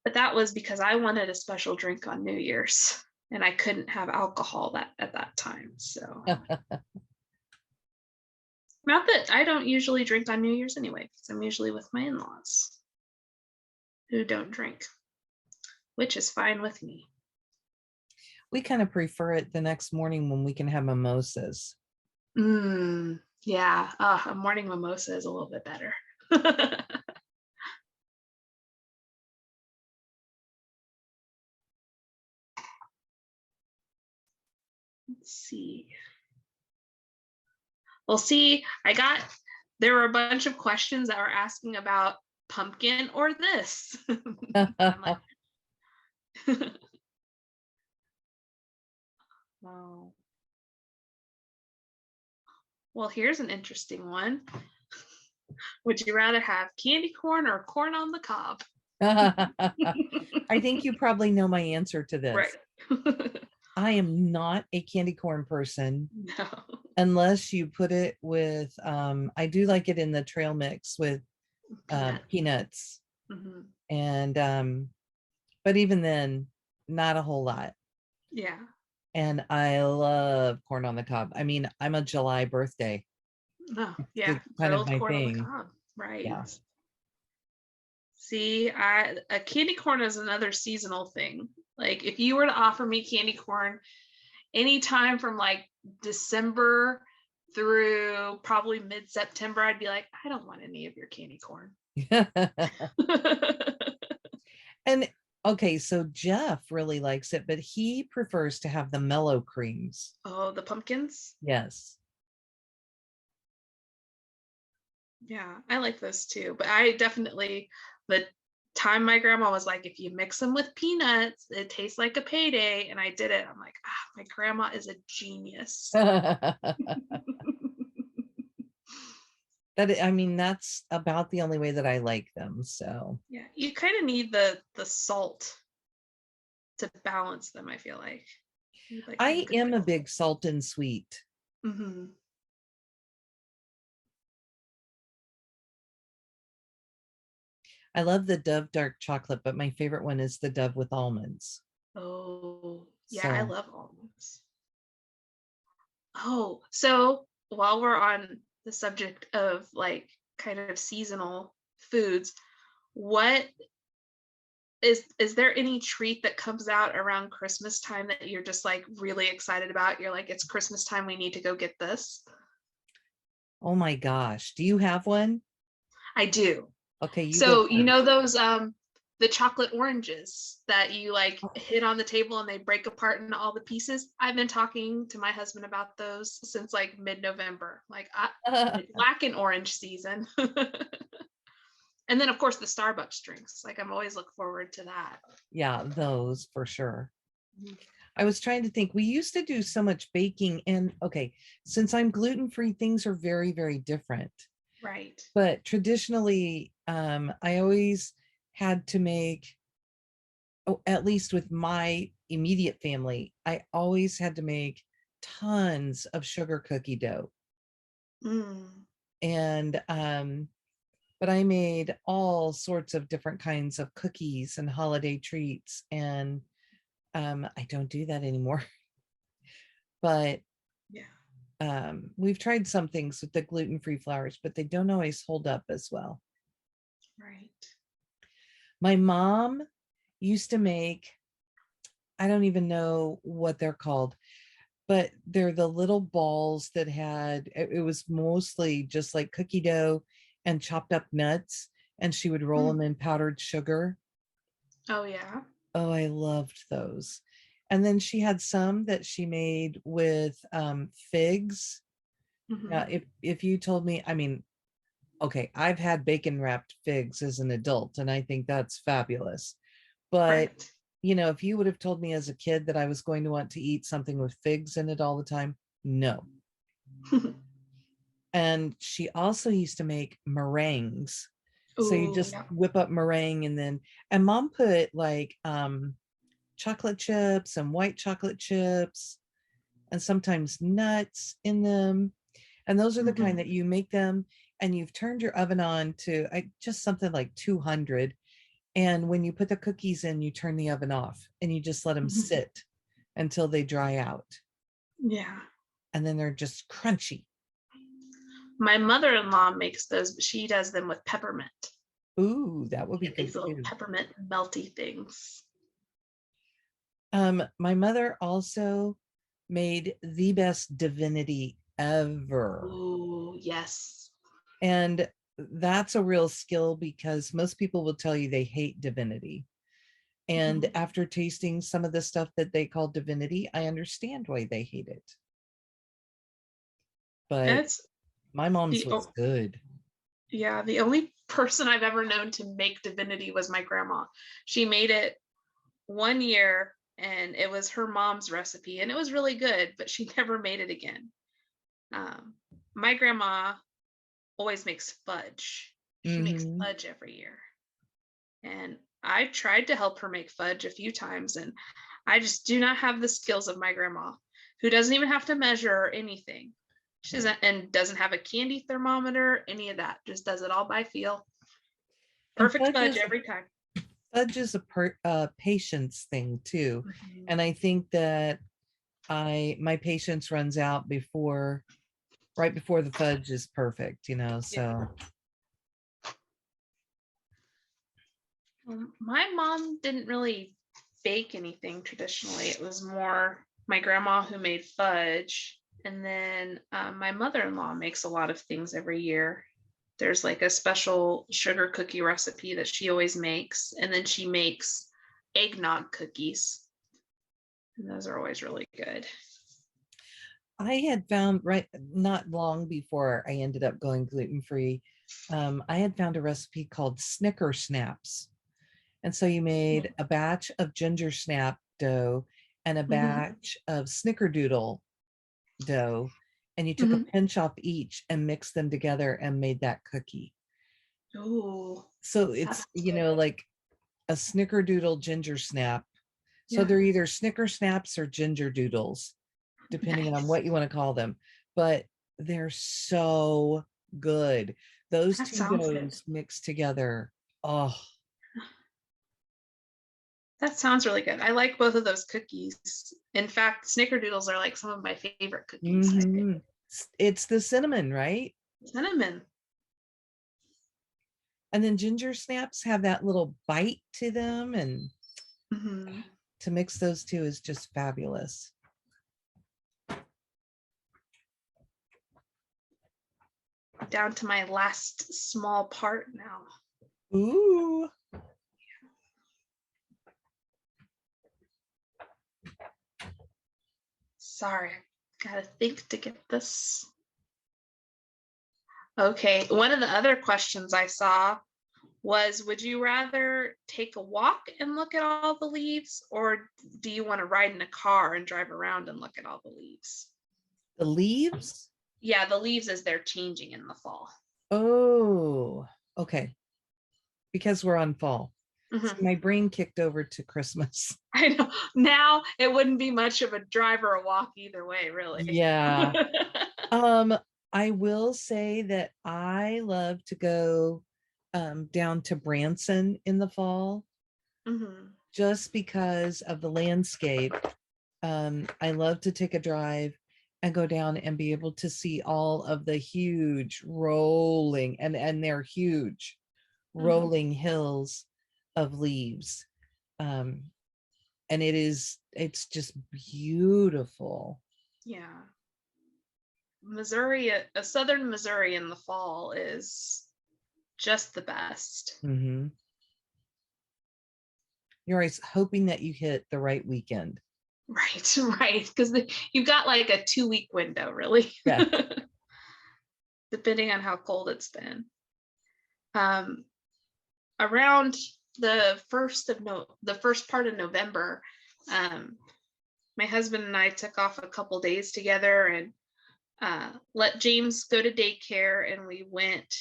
But that was because I wanted a special drink on New Year's, and I couldn't have alcohol at that time. So not that I don't usually drink on New Year's anyway, because I'm usually with my in-laws who don't drink, which is fine with me. We kind of prefer it the next morning when we can have mimosas. Yeah, a morning mimosa is a little bit better. Let's see. Well, see, there were a bunch of questions that were asking about pumpkin or this. Wow. Well, here's an interesting one. Would you rather have candy corn or corn on the cob? I think you probably know my answer to this. Right. I am not a candy corn person. No. Unless you put it with, I do like it in the trail mix with peanuts. Mm-hmm. And, but even then, not a whole lot. Yeah. And I love corn on the cob. I mean, I'm a July birthday. Oh, yeah. Kind of my corn thing. On the cob. Right. Yeah. See, a candy corn is another seasonal thing. Like if you were to offer me candy corn anytime from like December through probably mid-September, I'd be like, I don't want any of your candy corn. And okay, so Jeff really likes it, but he prefers to have the mellow creams. Oh, the pumpkins? Yes. Yeah, I like those too, but I definitely, the time my grandma was like, if you mix them with peanuts, it tastes like a payday. And I did it. I'm like, my grandma is a genius. I mean, that's about the only way that I like them. So yeah, you kind of need the salt to balance them, I feel like. I am a big salt and sweet. Mm-hmm. I love the Dove dark chocolate, but my favorite one is the Dove with almonds. Oh, yeah, So I love almonds. Oh, so while we're on the subject of like kind of seasonal foods, what is there any treat that comes out around Christmas time that you're just like really excited about? You're like, it's Christmas time, we need to go get this. oh my gosh, do you have one? I do. Okay, you go So you know first. those the chocolate oranges that you like hit on the table and they break apart into all the pieces? I've been talking to my husband about those since like mid-November. Like it's black and orange season. And then of course the Starbucks drinks. Like I'm always look forward to that. Yeah, those for sure. Mhm. I was trying to think. We used to do so much baking, and okay, since I'm gluten-free, things are very, very different. Right. But traditionally, I always had to make, oh, at least with my immediate family, I always had to make tons of sugar cookie dough. Mm. And but I made all sorts of different kinds of cookies and holiday treats, and I don't do that anymore. But Yeah. we've tried some things with the gluten-free flours, but they don't always hold up as well. Right. My mom used to make, I don't even know what they're called, but they're the little balls that had, it was mostly just like cookie dough and chopped up nuts, and she would roll them in powdered sugar. Oh yeah. Oh, I loved those. And then she had some that she made with figs. Mm-hmm. Now, if you told me, I mean, okay, I've had bacon wrapped figs as an adult, and I think that's fabulous. But Right. you know, if you would have told me as a kid that I was going to want to eat something with figs in it all the time, no. And she also used to make meringues. So you Oh just yeah. whip up meringue, and mom put like chocolate chips and white chocolate chips and sometimes nuts in them. And those are the kind Mm-hmm. that you make them, and you've turned your oven on to just something like 200. And when you put the cookies in, you turn the oven off and you just let them sit until they dry out. Yeah. And then they're just crunchy. My mother-in-law makes those, but she does them with peppermint. Ooh, that would be Get good these little too. peppermint melty things. My mother also made the best divinity ever. Oh, yes. And that's a real skill, because most people will tell you they hate divinity. And Mhm. after tasting some of the stuff that they call divinity, I understand why they hate it. But It's my mom's the was good. yeah, the only person I've ever known to make divinity was my grandma. She made it one year and it was her mom's recipe and it was really good, but she never made it again. Um, my grandma always makes fudge. She makes Hmm. fudge every year. And I tried to help her make fudge a few times, and I just do not have the skills of my grandma, who doesn't even have to measure anything. She doesn't have a candy thermometer, any of that. Just does it all by feel. And Perfect fudge every time. fudge is a patience thing too. Mhm. And I think that my patience runs out right before the fudge is perfect, Yeah. so. My mom didn't really bake anything traditionally. It was more my grandma who made fudge. And then my mother in law makes a lot of things every year. There's like a special sugar cookie recipe that she always makes. And then she makes eggnog cookies. And those are always really good. I had found, right, not long before I ended up going gluten-free, I had found a recipe called Snickers Snaps, And so you made a batch of ginger snap dough and a batch of snickerdoodle dough, and you took a pinch off each and mixed them together and made that cookie. Oh, So it's, like a snickerdoodle ginger snap. So yeah. they're either Snicker Snaps or ginger doodles, depending on what you want to call them. But they're so good. Those That two sounds good. doughs mixed together. Oh, That sounds really good. I like both of those cookies. In fact, snickerdoodles are like some of my favorite cookies. I think. It's the cinnamon, right? Cinnamon. And then ginger snaps have that little bite to them, and to mix those two is just fabulous. Down to my last small part now. Ooh. Sorry, gotta think to get this. Okay, one of the other questions I saw was, would you rather take a walk and look at all the leaves, or do you want to ride in a car and drive around and look at all the leaves? The leaves? Yeah, the leaves as they're changing in the fall. Oh, okay. Because we're on fall. So my brain kicked over to Christmas. I know. Now it wouldn't be much of a drive or a walk either way, really. Yeah. I will say that I love to go down to Branson in the fall, just because of the landscape. I love to take a drive and go down and be able to see all of the huge rolling, and they're huge rolling hills of leaves. And it's just beautiful. Yeah. Missouri, a southern Missouri in the fall is just the best. You're always hoping that you hit the right weekend. Right. Because you've got like a 2-week window, really. Yeah. Depending on how cold it's been. Around the first part of November, my husband and I took off a couple days together and let James go to daycare, and we went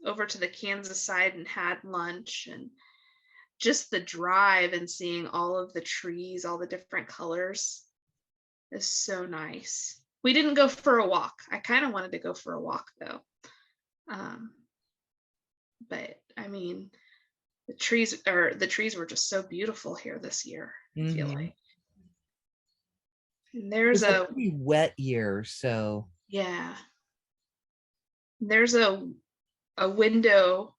over to the Kansas side and had lunch. And just the drive and seeing all of the trees, all the different colors, is so nice. We didn't go for a walk. I kind of wanted to go for a walk though. But I mean, the trees were just so beautiful here this year. I feel like. And there's a pretty wet year, so yeah. There's a window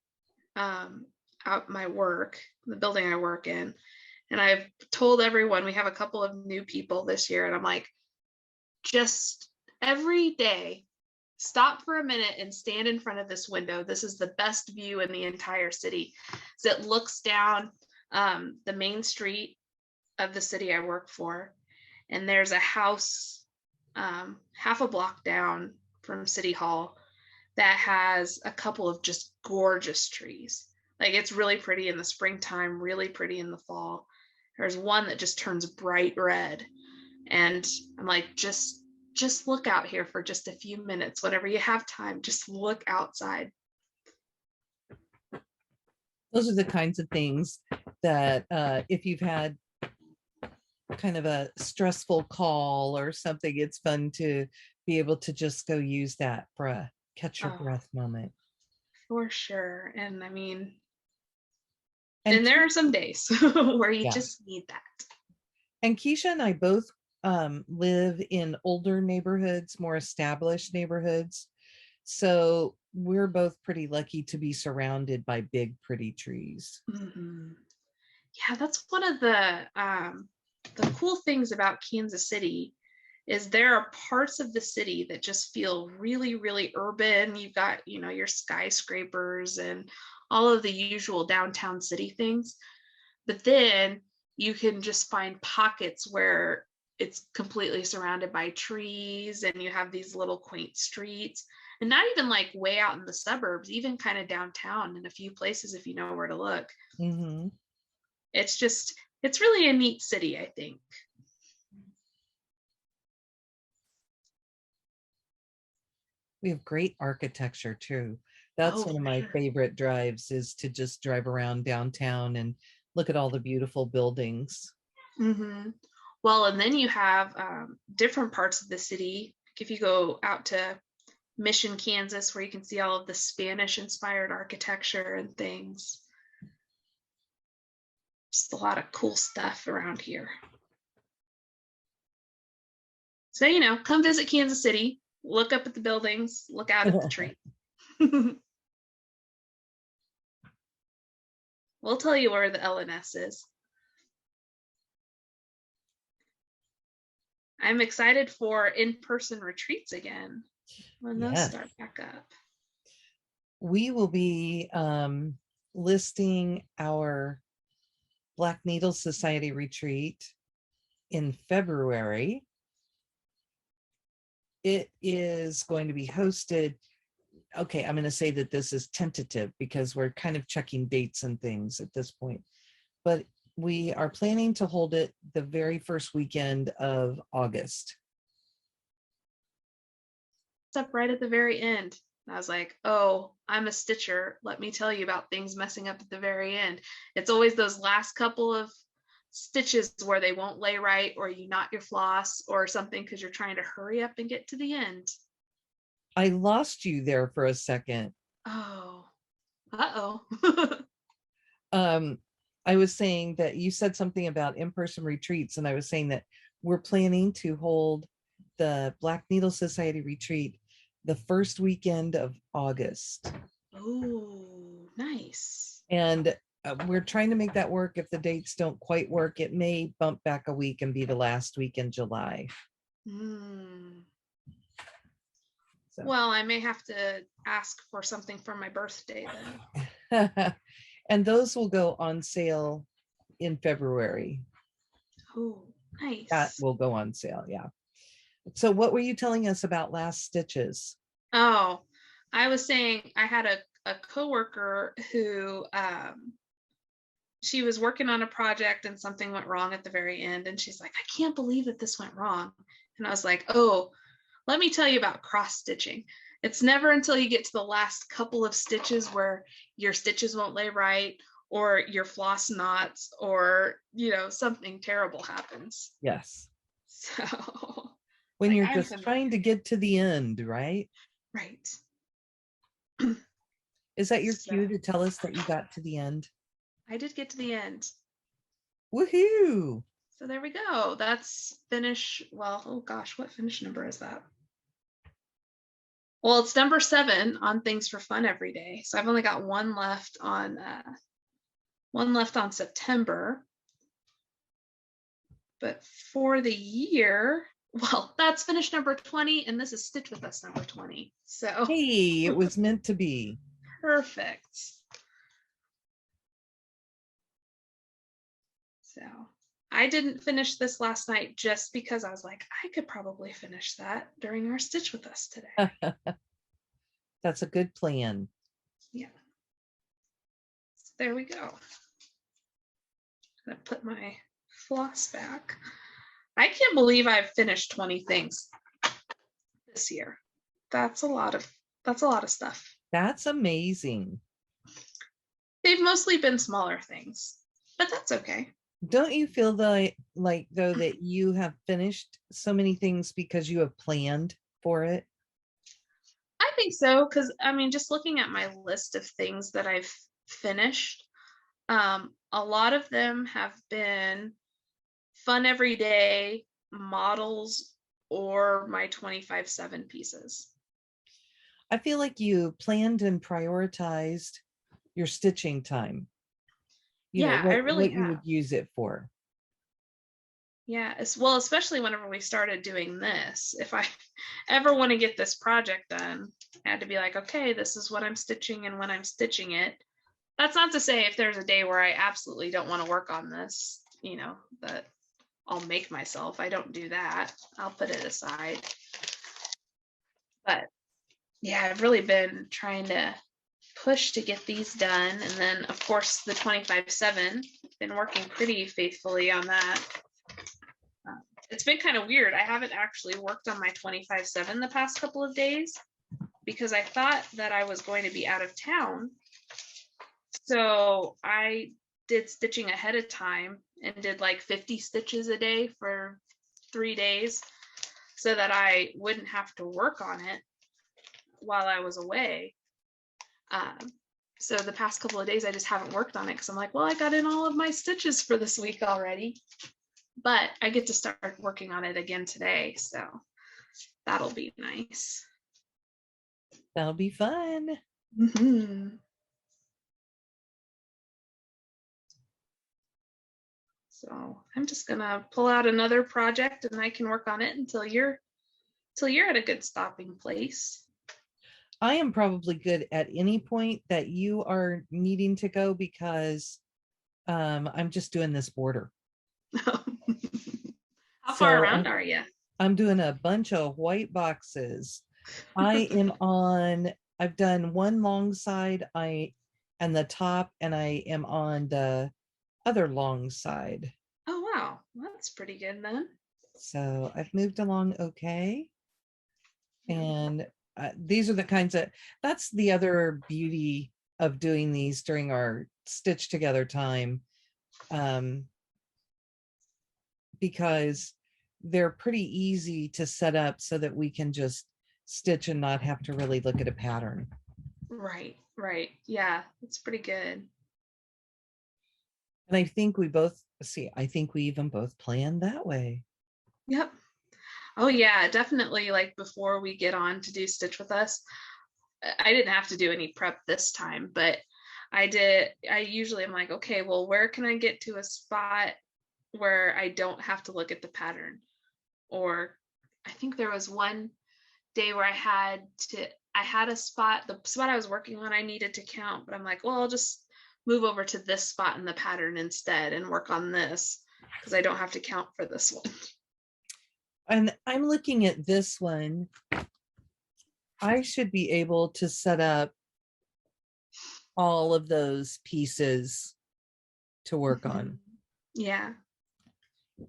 out my work, the building I work in, and I've told everyone, we have a couple of new people this year, and I'm like, just every day stop for a minute and stand in front of this window. This is the best view in the entire city. So it looks down the main street of the city I work for, and there's a house half a block down from City Hall that has a couple of just gorgeous trees. Like, it's really pretty in the springtime, really pretty in the fall. There's one that just turns bright red, and I'm like, just look out here for just a few minutes. Whenever you have time, just look outside. Those are the kinds of things that if you've had kind of a stressful call or something, it's fun to be able to just go use that for a catch your breath moment. For sure. And I mean, and there are some days where you just need that. And Keisha and I both live in older neighborhoods, more established neighborhoods. So we're both pretty lucky to be surrounded by big, pretty trees. Yeah, that's one of the cool things about Kansas City is there are parts of the city that just feel really, really urban. You've got, your skyscrapers and all of the usual downtown city things. But then you can just find pockets where it's completely surrounded by trees, and you have these little quaint streets. And not even like way out in the suburbs, even kind of downtown in a few places if you know where to look. Mm-hmm. It's really a neat city, I think. We have great architecture too. That's one of my favorite drives, is to just drive around downtown and look at all the beautiful buildings. Mm-hmm. Well, and then you have different parts of the city. If you go out to Mission, Kansas, where you can see all of the Spanish-inspired architecture and things. Just a lot of cool stuff around here. So, come visit Kansas City, look up at the buildings, look out at the tree. We'll tell you where the LNS is. I'm excited for in-person retreats again when those start back up. We will be listing our Black Needle Society retreat in February. It is going to be hosted. Okay, I'm going to say that this is tentative because we're kind of checking dates and things at this point. But we are planning to hold it the very first weekend of August. It's up right at the very end. I was like, oh, I'm a stitcher. Let me tell you about things messing up at the very end. It's always those last couple of stitches where they won't lay right, or you knot your floss or something because you're trying to hurry up and get to the end. I lost you there for a second. Oh, uh-oh. I was saying that you said something about in-person retreats, and I was saying that we're planning to hold the Black Needle Society retreat the first weekend of August. Oh, nice. And we're trying to make that work. If the dates don't quite work, it may bump back a week and be the last week in July. So. Well, I may have to ask for something for my birthday then. And those will go on sale in February. Oh, nice. That will go on sale, yeah. So what were you telling us about Last Stitches? Oh, I was saying I had a coworker who she was working on a project and something went wrong at the very end, and she's like, I can't believe that this went wrong. And I was like, oh, let me tell you about cross stitching. It's never until you get to the last couple of stitches where your stitches won't lay right, or your floss knots, or something terrible happens. Yes. So when you're just trying to get to the end, right? Right. Is that your cue to tell us that you got to the end? I did get to the end. Woohoo! So there we go. That's finish. Well, oh gosh, what finish number is that? Well, it's number 7 on Things for Fun Every Day. So I've only got one left on September. But for the year, well, that's finish number 20, and this is Stitch With Us number 20. So hey, it was meant to be. Perfect. So I didn't finish this last night just because I was like, I could probably finish that during our Stitch With Us today. That's a good plan. Yeah. So there we go. I'm gonna put my floss back. I can't believe I've finished 20 things this year. That's a lot of stuff. That's amazing. They've mostly been smaller things, but that's okay. Don't you feel like though that you have finished so many things because you have planned for it? I think so, because I mean, just looking at my list of things that I've finished, a lot of them have been fun everyday models or my 25/7 pieces. I feel like you planned and prioritized your stitching time. I really what you would use it for. Yeah, well, especially whenever we started doing this, if I ever want to get this project done, I had to be like, okay, this is what I'm stitching and when I'm stitching it. That's not to say if there's a day where I absolutely don't want to work on this, that I'll make myself. I don't do that. I'll put it aside. But yeah, I've really been trying to push to get these done. And then of course the 25/7, been working pretty faithfully on that. It's been kind of weird. I haven't actually worked on my 25/7 the past couple of days because I thought that I was going to be out of town. So I did stitching ahead of time and did like 50 stitches a day for 3 days so that I wouldn't have to work on it while I was away. So the past couple of days, I just haven't worked on it because I'm like, well, I got in all of my stitches for this week already. But I get to start working on it again today. So that'll be nice. That'll be fun. Mm-hmm. So I'm just gonna pull out another project and I can work on it until you're at a good stopping place. I am probably good at any point that you are needing to go because I'm just doing this border. How far around are you? I'm doing a bunch of white boxes. I've done one long side, and the top, and I am on the other long side. Oh, wow. That's pretty good then. So I've moved along okay. And these are the kinds of, that's the other beauty of doing these during our stitch together time. Because they're pretty easy to set up so that we can just stitch and not have to really look at a pattern. Right. Yeah, it's pretty good. And I think we even both planned that way. Yep. Oh yeah, definitely. Like before we get on to do Stitch with Us, I didn't have to do any prep this time, but I did. I usually am like, okay, well, where can I get to a spot where I don't have to look at the pattern? Or I think there was one day where I had a spot, the spot I was working on, I needed to count, but I'm like, well, I'll just move over to this spot in the pattern instead and work on this because I don't have to count for this one. And I'm looking at this one. I should be able to set up all of those pieces to work on. Yeah.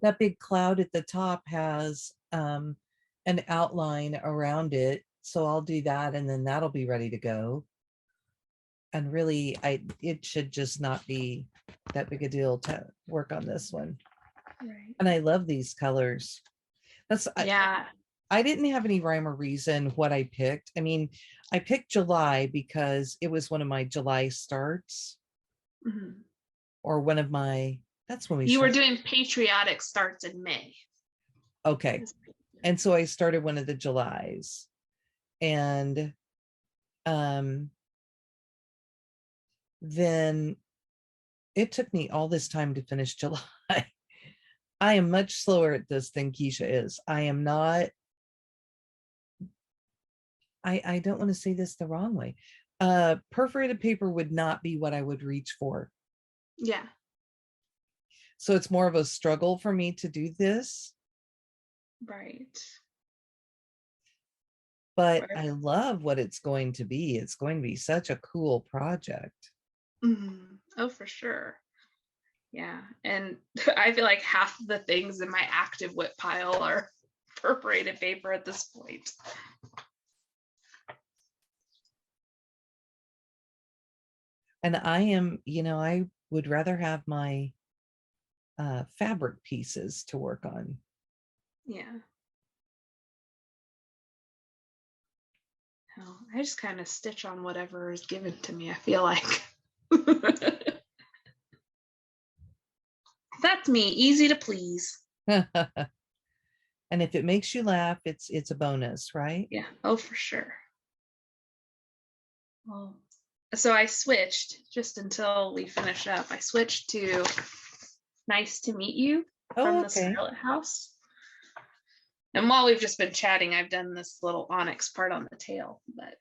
That big cloud at the top has an outline around it. So I'll do that and then that'll be ready to go. And really, it should just not be that big a deal to work on this one. Right. And I love these colors. Yeah. I didn't have any rhyme or reason what I picked. I mean, I picked July because it was one of my July starts. Mm-hmm. Or one of my, that's when you were doing patriotic starts in May. Okay. And so I started one of the Julys. And then it took me all this time to finish July. I am much slower at this than Keisha is. I am not, I don't want to say this the wrong way. Perforated paper would not be what I would reach for. Yeah. So it's more of a struggle for me to do this. Right. But I love what it's going to be. It's going to be such a cool project. Mm-hmm. Oh, for sure. Yeah. And I feel like half of the things in my active whip pile are perforated paper at this point. And I am, I would rather have my fabric pieces to work on. Yeah. Well, I just kind of stitch on whatever is given to me, I feel like. That's me, easy to please. And if it makes you laugh, it's a bonus, right? Yeah. Oh, for sure. Well, so I switched just until we finish up. I switched to Nice to Meet You from the Scarlett House. And while we've just been chatting, I've done this little onyx part on the tail. But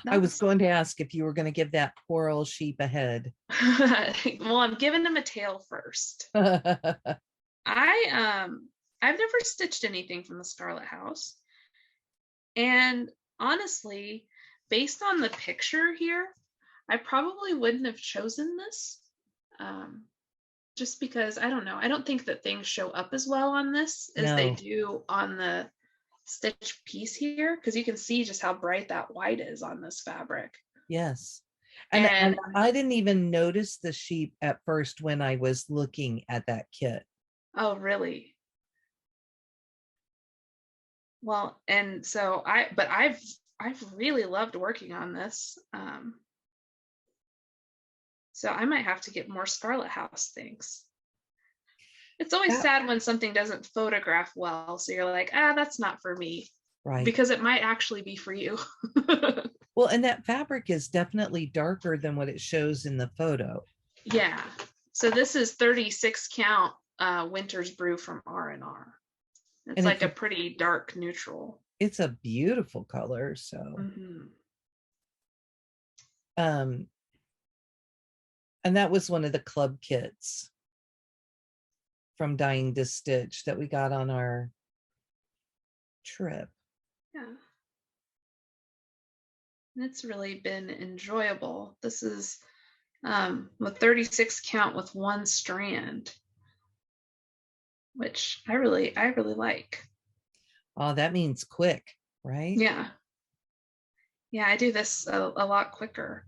I was going to ask if you were going to give that poor old sheep a head. Well, I'm giving him a tail first. I've never stitched anything from the Scarlett House. And honestly, based on the picture here, I probably wouldn't have chosen this. Just because I don't know. I don't think that things show up as well on this as they do on the stitch piece here, because you can see just how bright that white is on this fabric. Yes. And I didn't even notice the sheep at first when I was looking at that kit. Oh, really? Well, and so I've really loved working on this. So I might have to get more Scarlett House things. It's always sad when something doesn't photograph well. So you're like, that's not for me. Right. Because it might actually be for you. Well, and that fabric is definitely darker than what it shows in the photo. Yeah. So this is 36 count Winter's Brew from R&R. It's like a pretty dark neutral. It's a beautiful color. So, and that was one of the club kits from Dying to Stitch that we got on our trip. Yeah. And it's really been enjoyable. This is with 36 count with one strand, which I really like. Oh, that means quick, right? Yeah. Yeah, I do this a lot quicker.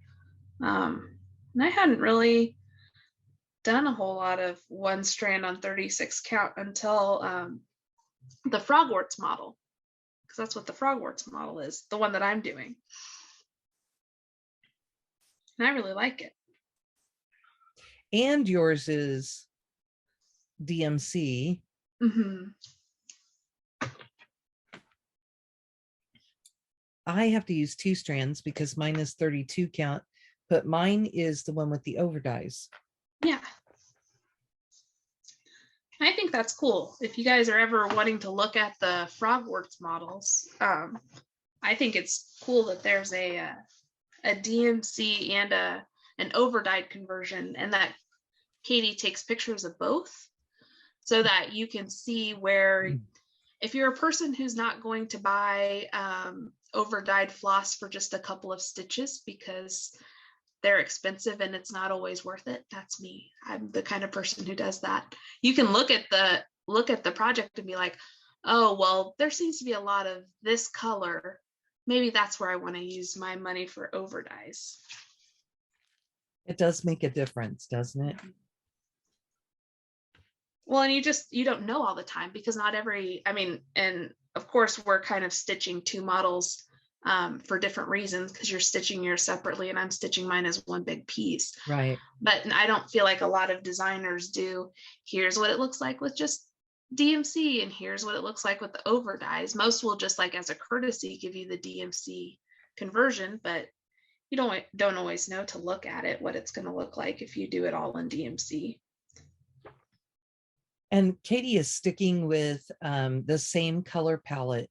And I hadn't really done a whole lot of one strand on 36 count until the Frogwarts model, because that's what the Frogwarts model is, the one that I'm doing. And I really like it. And yours is DMC. I have to use 2 strands because mine is 32 count, but mine is the one with the overdyes. Yeah. I think that's cool. If you guys are ever wanting to look at the Frogwarts models, I think it's cool that there's a DMC and an overdyed conversion, and that Katie takes pictures of both so that you can see where, if you're a person who's not going to buy overdyed floss for just a couple of stitches because they're expensive and it's not always worth it. That's me. I'm the kind of person who does that. You can look at the project and be like, oh, well, there seems to be a lot of this color. Maybe that's where I want to use my money for overdyes. It does make a difference, doesn't it? Well, and you don't know all the time, because not every, and of course we're kind of stitching 2 models for different reasons, because you're stitching yours separately and I'm stitching mine as one big piece. Right. But I don't feel like a lot of designers do, here's what it looks like with just DMC and here's what it looks like with the overdyes. Most will just, like, as a courtesy, give you the DMC conversion, but you don't always know to look at it, what it's going to look like if you do it all in DMC. And Katie is sticking with the same color palette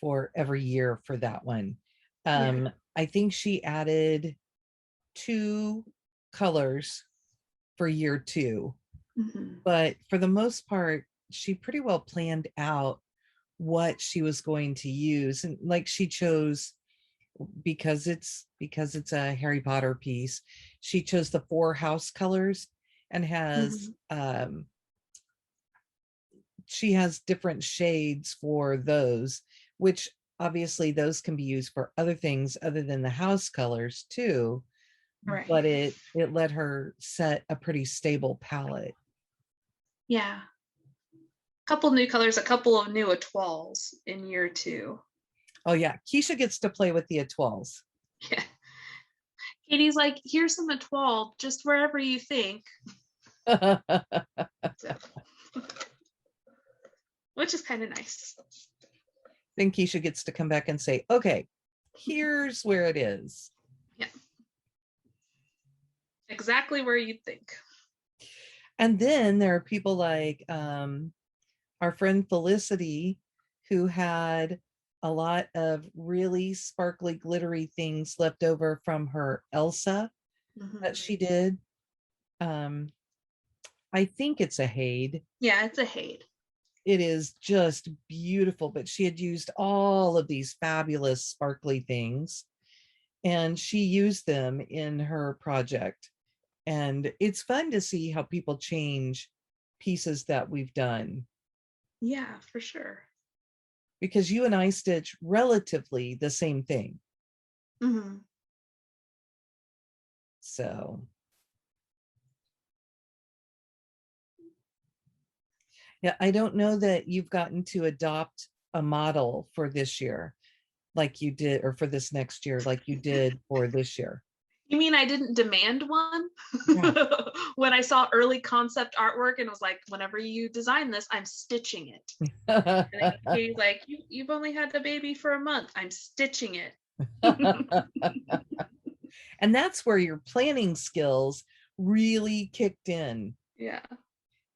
for every year for that one. I think she added 2 colors for year 2, but for the most part, she pretty well planned out what she was going to use. And like, she chose, because it's a Harry Potter piece, she chose the 4 house colors and has she has different shades for those, which obviously those can be used for other things other than the house colors too. Right. But it let her set a pretty stable palette. Yeah. A couple new colors, a couple of new étoiles in year 2. Oh yeah, Keisha gets to play with the étoiles. Yeah. Katie's like, here's some étoile, just wherever you think. So. Which is kind of nice. Then Keisha gets to come back and say, okay, here's where it is. Yeah. Exactly where you'd think. And then there are people like our friend Felicity, who had a lot of really sparkly, glittery things left over from her Elsa that she did. I think it's a Hade. Yeah, it's a Hade. It is just beautiful, but she had used all of these fabulous sparkly things. and she used them in her project. And it's fun to see how people change pieces that we've done. Yeah, for sure. Because you and I stitch relatively the same thing. Mm-hmm. So, yeah, I don't know that you've gotten to adopt a model for this year like you did, or for this next year like you did for this year. You mean I didn't demand one? Yeah. When I saw early concept artwork and was like, whenever you design this, I'm stitching it. And then Katie's like, you've only had the baby for a month. I'm stitching it. And that's where your planning skills really kicked in. Yeah.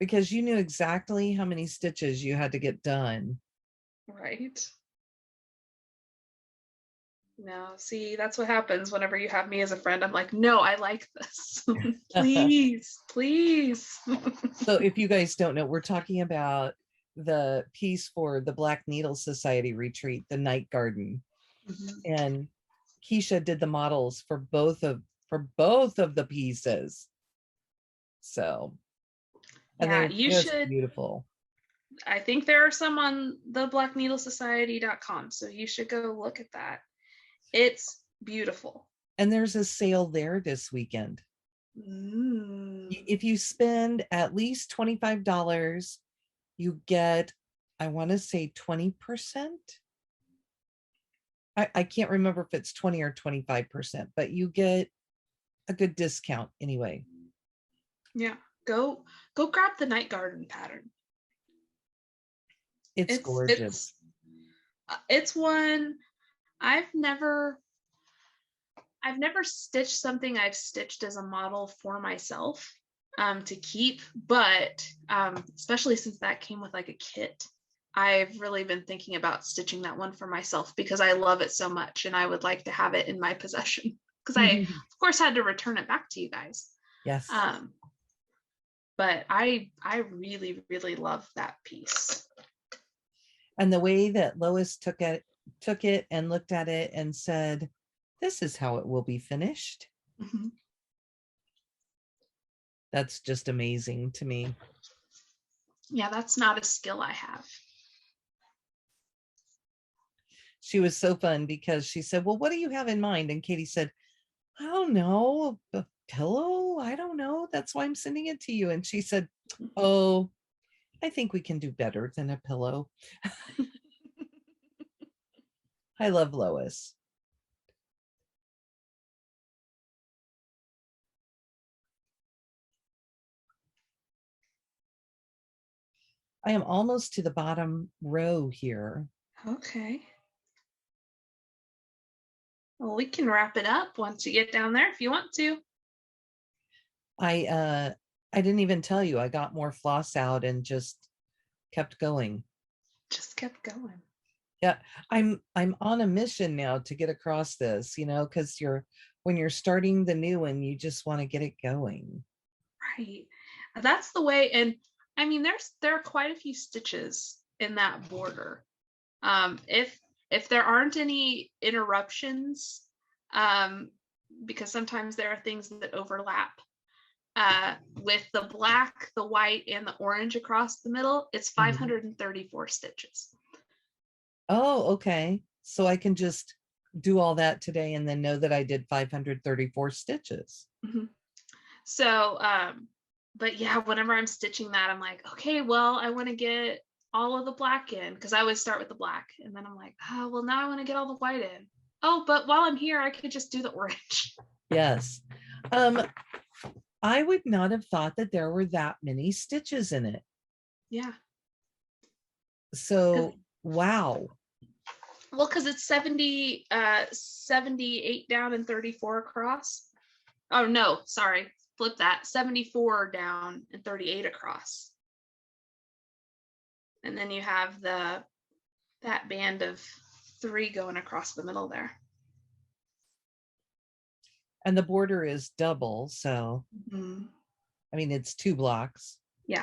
Because you knew exactly how many stitches you had to get done. Right. No, see, that's what happens whenever you have me as a friend. I'm like, no, I like this. Please, please. So if you guys don't know, we're talking about the piece for the Black Needle Society retreat, the Night Garden. Mm-hmm. And Keisha did the models for both of the pieces. So, and yeah, they're you just should. Beautiful. I think there are some on the blackneedlesociety.com, so you should go look at that. It's beautiful. And there's a sale there this weekend. If you spend at least $25, you get, I want to say 20%. I can't remember if it's 20 or 25%, but you get a good discount anyway. Yeah, go grab the Night Garden pattern. It's gorgeous. It's one I've never stitched something I've stitched as a model for myself to keep, but especially since that came with like a kit, I've really been thinking about stitching that one for myself because I love it so much and I would like to have it in my possession because I of course had to return it back to you guys. Yes. But I really, really love that piece. And the way that Lois took it and looked at it and said, this is how it will be finished. Mm-hmm. That's just amazing to me. Yeah, that's not a skill I have. She was so fun because she said, well, what do you have in mind? And Katie said, I don't know, a pillow? I don't know. That's why I'm sending it to you. And she said, oh, I think we can do better than a pillow. I love Lois. I am almost to the bottom row here. Okay. Well, we can wrap it up once you get down there if you want to. I didn't even tell you. I got more floss out and just kept going. Just kept going. Yeah, I'm on a mission now to get across this, because when you're starting the new one, you just want to get it going. Right. That's the way. And I mean, there are quite a few stitches in that border. If there aren't any interruptions, because sometimes there are things that overlap, with the black, the white, and the orange across the middle, it's 534 stitches. Oh, okay. So I can just do all that today and then know that I did 534 stitches. Mm-hmm. So, but yeah, whenever I'm stitching that, I'm like, okay, well, I want to get all of the black in because I always start with the black. And then I'm like, oh, well, now I want to get all the white in. Oh, but while I'm here, I could just do the orange. Yes. I would not have thought that there were that many stitches in it. Yeah. So, wow. Well, because it's 78 down and 34 across. Oh, no, sorry. Flip that. 74 down and 38 across. And then you have that band of 3 going across the middle there. And the border is double, so I mean, it's 2 blocks. Yeah.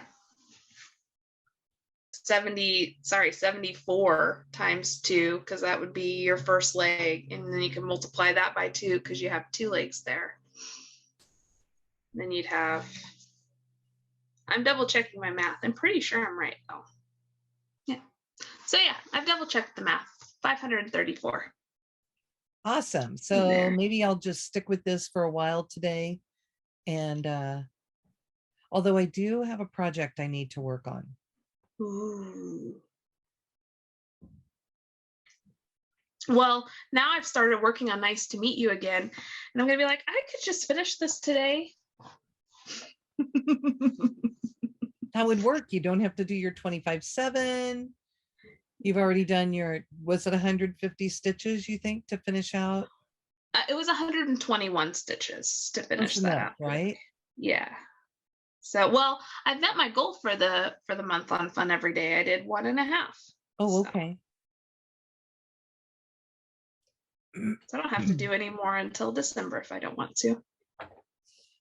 74 times 2, because that would be your first leg, and then you can multiply that by 2 because you have 2 legs there. Then you'd have, I'm double checking my math. I'm pretty sure I'm right though. Yeah. So yeah, I've double checked the math. 534. Awesome. So maybe I'll just stick with this for a while today. And although I do have a project I need to work on. Ooh. Well, now I've started working on Nice to Meet You again, and I'm gonna be like, I could just finish this today. That would work. You don't have to do your 25/7. You've already done your, was it 150 stitches, you think, to finish out? It was 121 stitches to finish that out. Right? Yeah. So, well, I've met my goal for the month on Fun Every Day. I did 1.5. Oh, okay. So I don't have to do any more until December if I don't want to.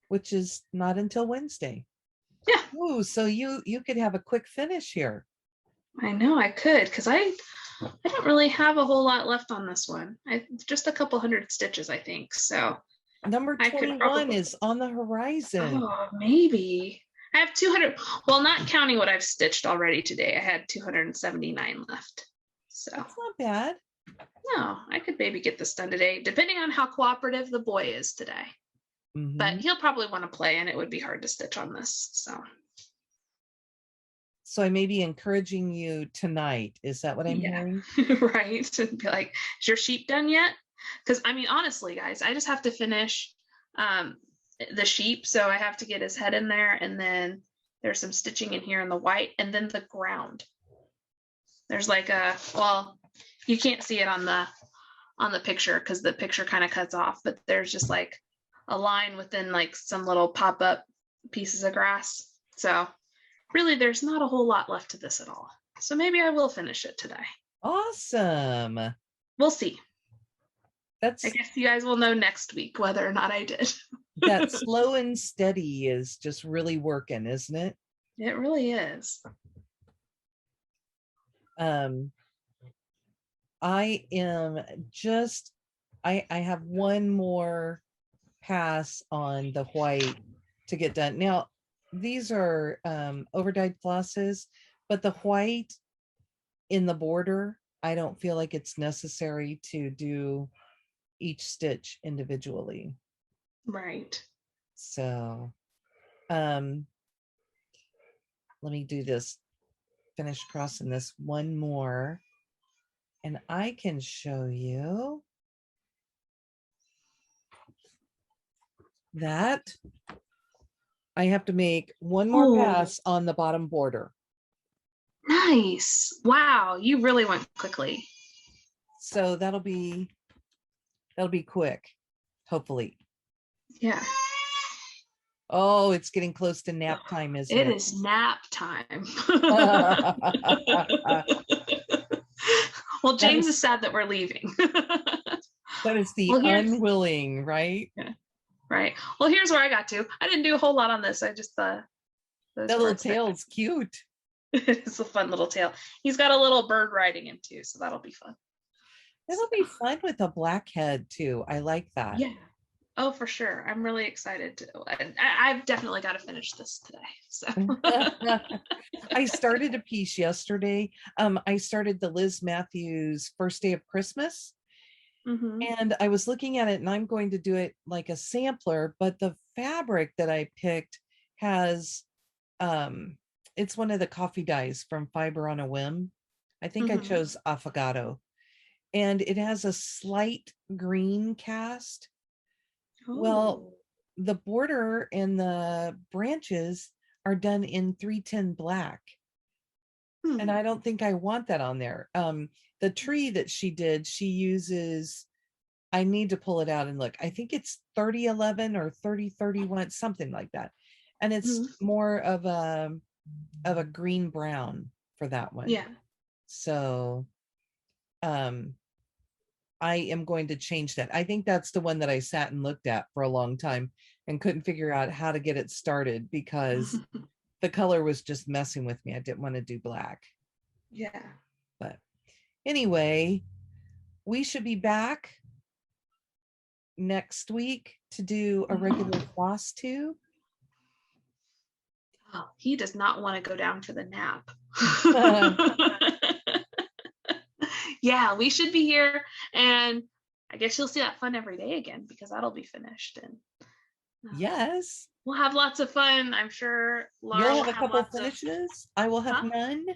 Which is not until Wednesday. Yeah. Oh, so you could have a quick finish here. I know I could, because I don't really have a whole lot left on this one. Just a couple hundred stitches, I think. So number 21 is on the horizon. Oh, maybe. I have 200. Well, not counting what I've stitched already today. I had 279 left. So that's not bad. No, I could maybe get this done today, depending on how cooperative the boy is today. Mm-hmm. But he'll probably want to play, and it would be hard to stitch on this. So I may be encouraging you tonight. Is that what I'm hearing? Right. And be like, is your sheep done yet? Because I mean, honestly, guys, I just have to finish the sheep. So I have to get his head in there, and then there's some stitching in here in the white, and then the ground. There's like well, you can't see it on the picture because the picture kind of cuts off, but there's just like a line within like some little pop-up pieces of grass. So really, there's not a whole lot left to this at all. So maybe I will finish it today. Awesome. We'll see. I guess you guys will know next week whether or not I did. That slow and steady is just really working, isn't it? It really is. I am just, I have one more pass on the white to get done. Now, these are overdyed flosses, but the white in the border, I don't feel like it's necessary to do each stitch individually. Right. So let me do this, finish crossing this one more, and I can show you that I have to make one more pass on the bottom border. Nice. Wow, you really went quickly. So that'll be quick, hopefully. Yeah. Oh, it's getting close to nap time, isn't it? It is nap time. Well, James is sad that we're leaving. That is the unwilling, right? Yeah. Right. Well, here's where I got to. I didn't do a whole lot on this. I just that little tail's cute. It's a fun little tail. He's got a little bird riding him too, so that'll be fun. That'll be fun with a black head too. I like that. Yeah. Oh, for sure. I'm really excited to. I've definitely got to finish this today. So I started a piece yesterday. I started the Liz Matthews First Day of Christmas. Mm-hmm. And I was looking at it, and I'm going to do it like a sampler, but the fabric that I picked has it's one of the coffee dyes from Fiber on a Whim. I think I chose Affogato, and it has a slight green cast. Ooh. Well, the border and the branches are done in 310 black. And I don't think I want that on there. The tree that she did, she uses, I need to pull it out and look. I think it's 3011 or 3031, something like that. And it's more of a green brown for that one. Yeah. So I am going to change that. I think that's the one that I sat and looked at for a long time and couldn't figure out how to get it started because the color was just messing with me. I didn't want to do black. Yeah. But anyway, we should be back next week to do a regular floss tube. Oh, he does not want to go down for the nap. Yeah, we should be here, and I guess you'll see that fun every day again, because that'll be finished, and yes, we'll have lots of fun. I'm sure Laura you'll will have a have couple lots finishes. I will have huh? none.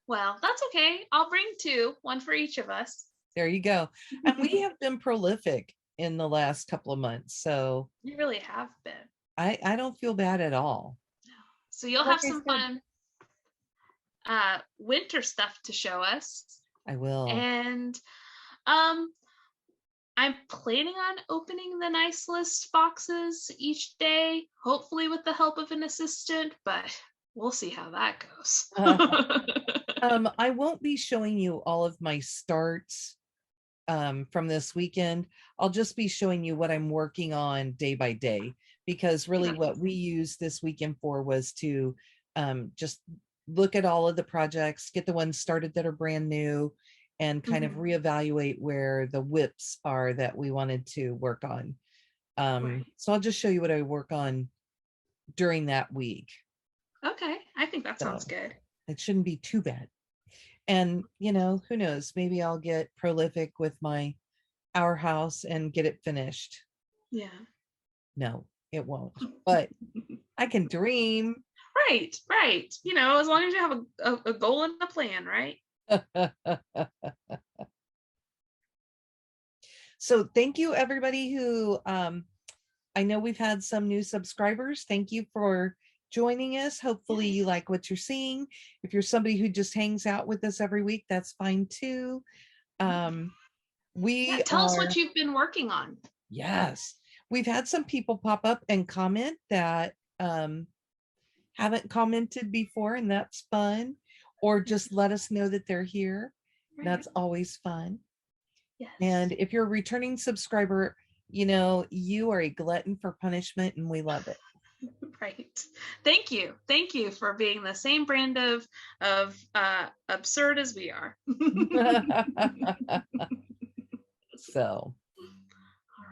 Well, that's okay. I'll bring 2, one for each of us. There you go. And we have been prolific in the last couple of months, so You really have been. I don't feel bad at all. So you'll Like have I some said, fun winter stuff to show us. I will. And I'm planning on opening the nice list boxes each day, hopefully with the help of an assistant, but we'll see how that goes. I won't be showing you all of my starts from this weekend. I'll just be showing you what I'm working on day by day, because really what we used this weekend for was to just look at all of the projects, get the ones started that are brand new, and kind of reevaluate where the whips are that we wanted to work on. So I'll just show you what I work on during that week. Okay, I think that sounds good. It shouldn't be too bad. And, you know, who knows, maybe I'll get prolific with my Our House and get it finished. Yeah. No, it won't, but I can dream. Right. You know, as long as you have a goal and a plan, right? So thank you, everybody who, I know we've had some new subscribers. Thank you for joining us. Hopefully you like what you're seeing. If you're somebody who just hangs out with us every week, that's fine too. Tell us what you've been working on. Yes, we've had some people pop up and comment that haven't commented before, and that's fun. Or just let us know that they're here. Right. That's always fun. Yes. And if you're a returning subscriber, you know, you are a glutton for punishment, and we love it. Right. Thank you for being the same brand of absurd as we are. So, all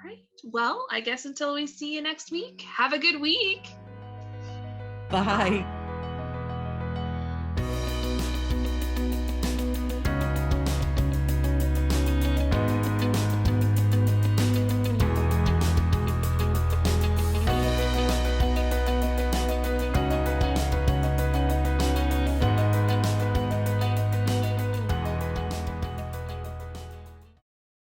right. Well, I guess until we see you next week, have a good week. Bye.